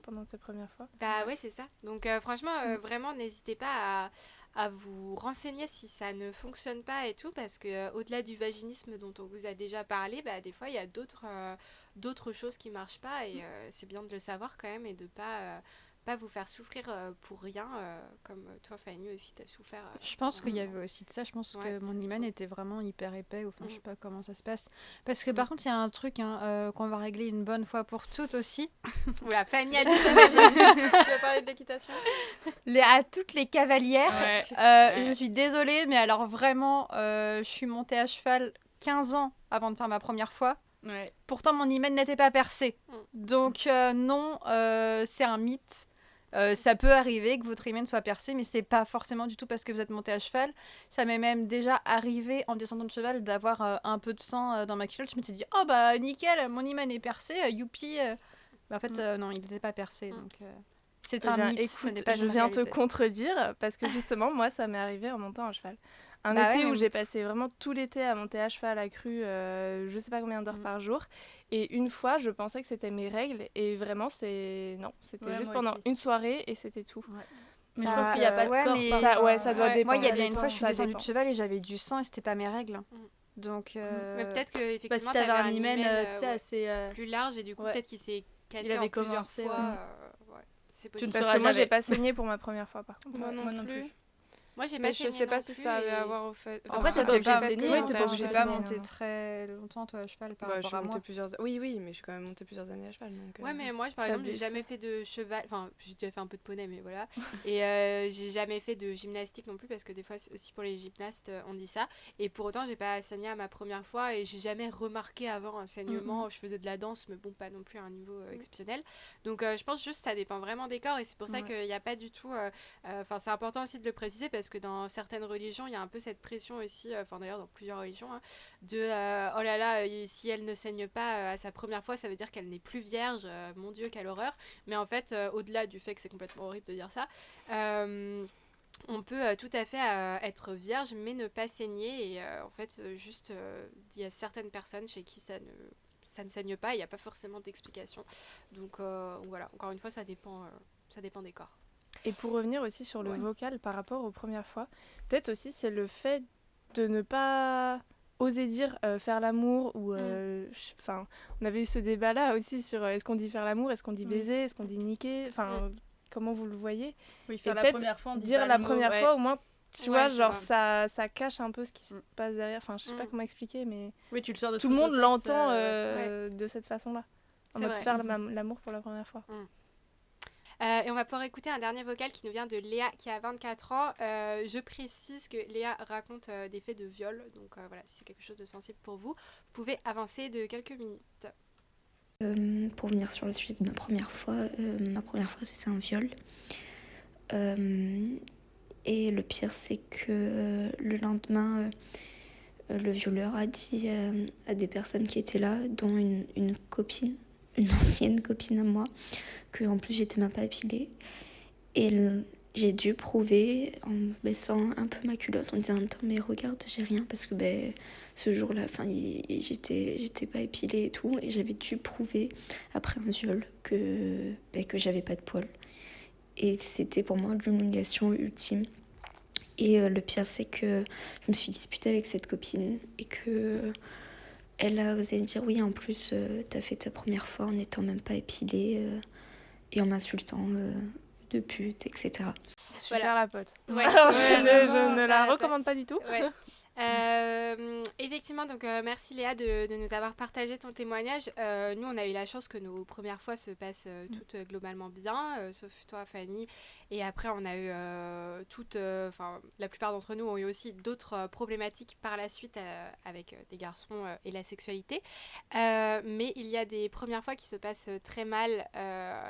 pendant tes premières fois. Bah ouais, c'est ça. Donc franchement, vraiment, n'hésitez pas à vous renseigner si ça ne fonctionne pas et tout, parce que au-delà du vaginisme dont on vous a déjà parlé, bah, des fois, il y a d'autres choses qui marchent pas, et c'est bien de le savoir quand même, et de pas vous faire souffrir pour rien, comme toi, Fanny, aussi, t'as souffert. Je pense qu'il y avait aussi de ça. Je pense Ouais, que mon ça se hymen trouve. était vraiment hyper épais. Enfin, je sais pas comment ça se passe. Parce que par contre, il y a un truc qu'on va régler une bonne fois pour toutes aussi. Oula, Fanny a dit Tu vas parler de l'équitation? À toutes les cavalières, Ouais. je suis désolée, mais alors vraiment, je suis montée à cheval 15 ans avant de faire ma première fois. Ouais. Pourtant, mon hymen n'était pas percé. Donc, non, c'est un mythe. Ça peut arriver que votre hymen soit percé, mais c'est pas forcément du tout parce que vous êtes monté à cheval. Ça m'est même déjà arrivé en descendant de cheval d'avoir un peu de sang dans ma culotte. Je m'étais dit, oh bah nickel, mon hymen est percé, youpi. Mais en fait, non, il n'était pas percé. Donc, c'est Eh un bien, mythe, ce écoute, n'est pas je une viens te réalité. contredire parce que justement, moi, ça m'est arrivé en montant à cheval. Un Bah été ouais, où mais- j'ai passé vraiment tout l'été à monter à cheval à crue, je sais pas combien d'heures par jour. Et une fois, je pensais que c'était mes règles. Et vraiment, non, c'était Ouais, juste moi pendant aussi. une soirée et c'était tout. Mais je Bah, pense qu'il n'y a pas de ouais, corps. mais- parfois. Ça doit dépendre. Moi, il y a Ça bien une dépend, fois, je suis ça descendue dépend. de cheval et j'avais du sang et c'était pas mes règles. Donc, Mais peut-être que Bah, effectivement, si t'avais t'avais un hymen, tu sais, ouais, assez. plus large, et du coup, ouais. peut-être qu'il s'est cassé Il avait en plusieurs commencé, fois. ouais. Ouais, c'est Tu ne possible. Parce sauras que moi, jamais. j'ai pas saigné pour ma première fois, par contre. Moi Moi non plus. plus. Moi, j'ai Mais pas je saigné sais non pas si plus, ça avait et- à voir au fait. en fait, t'es pas obligé de saigner, Oui, hein, t'es t'as pas un obligé de cheval, pas hein. monter très longtemps, toi, à cheval, par Bah, je rapport suis à moi. montée plusieurs. Oui, mais je suis quand même montée plusieurs années à cheval. Donc, Ouais, mais moi, par Ça exemple, j'ai baisse. jamais fait de cheval. Enfin, j'ai déjà fait un peu de poney, mais voilà. Et j'ai jamais fait de gymnastique non plus, parce que des fois, aussi pour les gymnastes, on dit ça. Et pour autant, j'ai pas saigné à ma première fois, et j'ai jamais remarqué avant un saignement. Je faisais de la danse, mais bon, pas non plus à un niveau exceptionnel. Donc, je pense juste que ça dépend vraiment des corps, et c'est pour ça qu'il n'y a pas du tout. Enfin, c'est important aussi de le préciser, parce que dans certaines religions, il y a un peu cette pression aussi, enfin d'ailleurs dans plusieurs religions, hein, de oh là là, si elle ne saigne pas à sa première fois, ça veut dire qu'elle n'est plus vierge, mon Dieu, quelle horreur. Mais en fait, au-delà du fait que c'est complètement horrible de dire ça, on peut tout à fait être vierge mais ne pas saigner, et en fait, juste, il y a certaines personnes chez qui ça ne saigne pas, il n'y a pas forcément d'explication. Donc voilà, encore une fois, ça dépend des corps. Et pour revenir aussi sur le vocal par rapport aux premières fois, peut-être aussi c'est le fait de ne pas oser dire faire l'amour ou enfin on avait eu ce débat là aussi sur est-ce qu'on dit faire l'amour, est-ce qu'on dit baiser, est-ce qu'on dit niquer, enfin comment vous le voyez. Oui, faire Et la peut-être première fois, on dit dire pas la le mot, première ouais. fois au moins tu Ouais, vois je genre vois. ça cache un peu ce qui se passe derrière, enfin je sais pas comment expliquer mais Oui, tu le sors de tout son le monde contexte, l'entend ouais. de cette façon-là. En C'est mode vrai. faire l'amour pour la première fois. Et on va pouvoir écouter un dernier vocal qui nous vient de Léa, qui a 24 ans. Je précise que Léa raconte des faits de viol, donc voilà, si c'est quelque chose de sensible pour vous, vous pouvez avancer de quelques minutes. Pour venir sur le sujet de ma première fois c'était un viol. Et le pire c'est que le lendemain, le violeur a dit à des personnes qui étaient là, dont une copine, une ancienne copine à moi, que en plus j'étais même pas épilée. Et j'ai dû prouver en baissant un peu ma culotte en disant attends mais regarde j'ai rien parce que ce jour-là j'étais pas épilée et tout, et j'avais dû prouver après un viol que j'avais pas de poils, et c'était pour moi l'humiliation ultime. Et le pire c'est que je me suis disputée avec cette copine et que elle a osé dire oui en plus t'as fait ta première fois en n'étant même pas épilée et en m'insultant de pute, etc. Super Voilà. la pote. Ouais. Alors, Ouais, je vraiment, ne super la la recommande pas du tout. Ouais. Effectivement, donc merci Léa de nous avoir partagé ton témoignage. Nous, on a eu la chance que nos premières fois se passent toutes globalement bien, sauf toi, Fanny. Et après, on a eu la plupart d'entre nous ont eu aussi d'autres problématiques par la suite avec des garçons et la sexualité. Mais il y a des premières fois qui se passent très mal,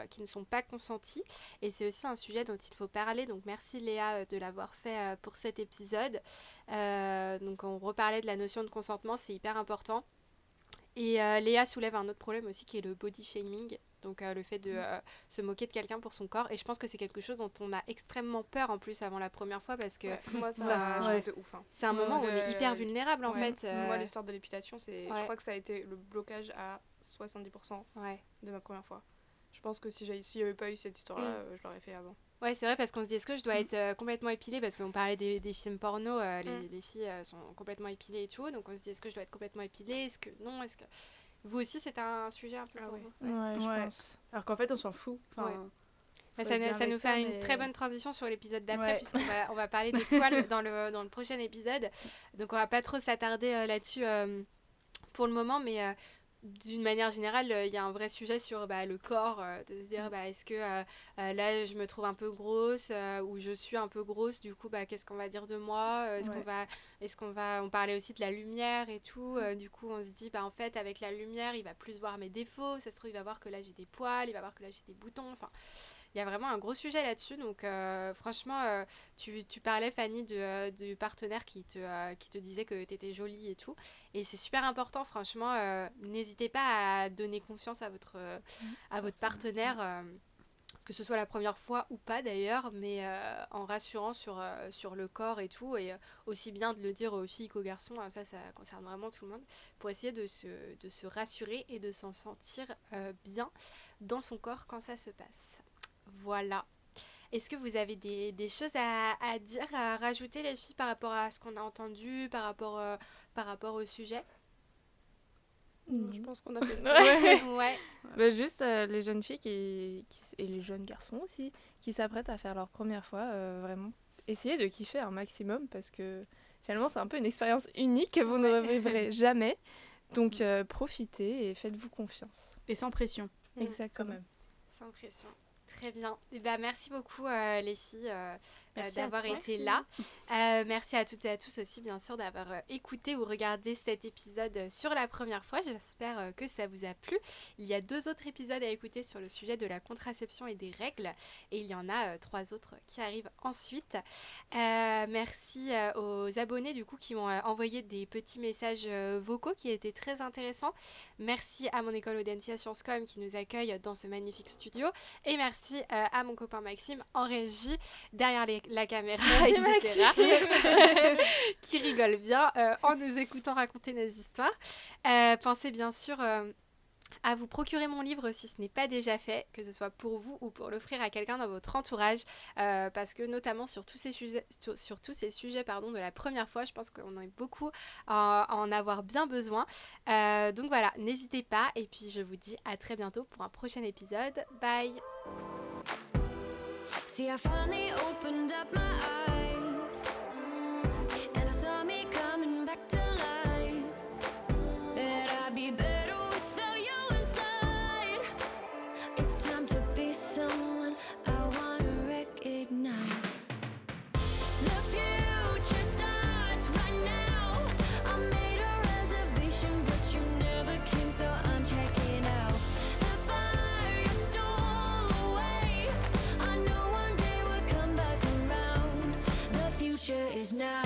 qui ne sont pas consenties. Et c'est aussi un sujet dont il faut parler. Donc merci Léa de l'avoir fait pour cet épisode. Donc on reparlait de la notion de consentement, c'est hyper important. Et Léa soulève un autre problème aussi qui est le body shaming, donc le fait de se moquer de quelqu'un pour son corps. Et je pense que c'est quelque chose dont on a extrêmement peur en plus avant la première fois parce que moi ça joue de ouf. C'est un moment où on est hyper vulnérable en fait. Moi l'histoire de l'épilation, je crois que ça a été le blocage à 70% de ma première fois. Je pense que s'il n'y avait pas eu cette histoire-là, je l'aurais fait avant. Ouais, c'est vrai, parce qu'on se dit, est-ce que je dois être complètement épilée? Parce qu'on parlait des films porno, les filles sont complètement épilées et tout. Donc on se dit, est-ce que je dois être complètement épilée? Est-ce que non? Est-ce que... Vous aussi, c'est un sujet un peu pour vous? Je pense. Alors qu'en fait, on s'en fout. Ça nous fait une très bonne transition sur l'épisode d'après, puisqu'on va parler des poils dans le prochain épisode. Donc on va pas trop s'attarder là-dessus pour le moment, mais... d'une manière générale, il y a un vrai sujet sur le corps, de se dire est-ce que là je me trouve un peu grosse ou je suis un peu grosse, du coup qu'est-ce qu'on va dire de moi, on parlait aussi de la lumière et tout, du coup on se dit en fait avec la lumière il va plus voir mes défauts, ça se trouve il va voir que là j'ai des poils, il va voir que là j'ai des boutons, enfin il y a vraiment un gros sujet là-dessus. Donc franchement tu parlais Fanny du partenaire qui te disait que t'étais jolie et tout, et c'est super important franchement. N'hésitez pas à donner confiance à votre partenaire, que ce soit la première fois ou pas d'ailleurs, mais en rassurant sur le corps et tout, et aussi bien de le dire aux filles qu'aux garçons, ça concerne vraiment tout le monde, pour essayer de se rassurer et de s'en sentir bien dans son corps quand ça se passe. Voilà. Est-ce que vous avez des choses à dire, à rajouter les filles par rapport à ce qu'on a entendu, par rapport au sujet? Non, je pense qu'on a fait le tour. Ouais. Juste les jeunes filles et les jeunes garçons aussi qui s'apprêtent à faire leur première fois, vraiment essayez de kiffer un maximum parce que finalement c'est un peu une expérience unique que vous ne revivrez jamais. Donc profitez et faites-vous confiance. Et sans pression. Exactement. Sans pression. Très bien. Et merci beaucoup les filles d'avoir été là. Merci à toutes et à tous aussi bien sûr d'avoir écouté ou regardé cet épisode sur la première fois. J'espère que ça vous a plu. Il y a 2 autres épisodes à écouter sur le sujet de la contraception et des règles, et il y en a 3 autres qui arrivent ensuite. Merci aux abonnés du coup qui m'ont envoyé des petits messages vocaux qui étaient très intéressants. Merci à mon école Audencia Sciences Com qui nous accueille dans ce magnifique studio, et merci à mon copain Maxime en régie derrière la caméra, etc. qui rigole bien en nous écoutant raconter nos histoires. Pensez bien sûr à vous procurer mon livre si ce n'est pas déjà fait, que ce soit pour vous ou pour l'offrir à quelqu'un dans votre entourage, parce que notamment sur tous ces sujets de la première fois, je pense qu'on a beaucoup à en avoir bien besoin. Donc voilà, n'hésitez pas, et puis je vous dis à très bientôt pour un prochain épisode. Bye. See, I finally opened up my eyes, and I saw me coming back to life, that I'd be better without you inside. It's time to be someone I wanna recognize. The future starts right now. I made a reservation, but you never came, so I'm checking out. The fire you stole away, I know one day we'll come back around. The future is now.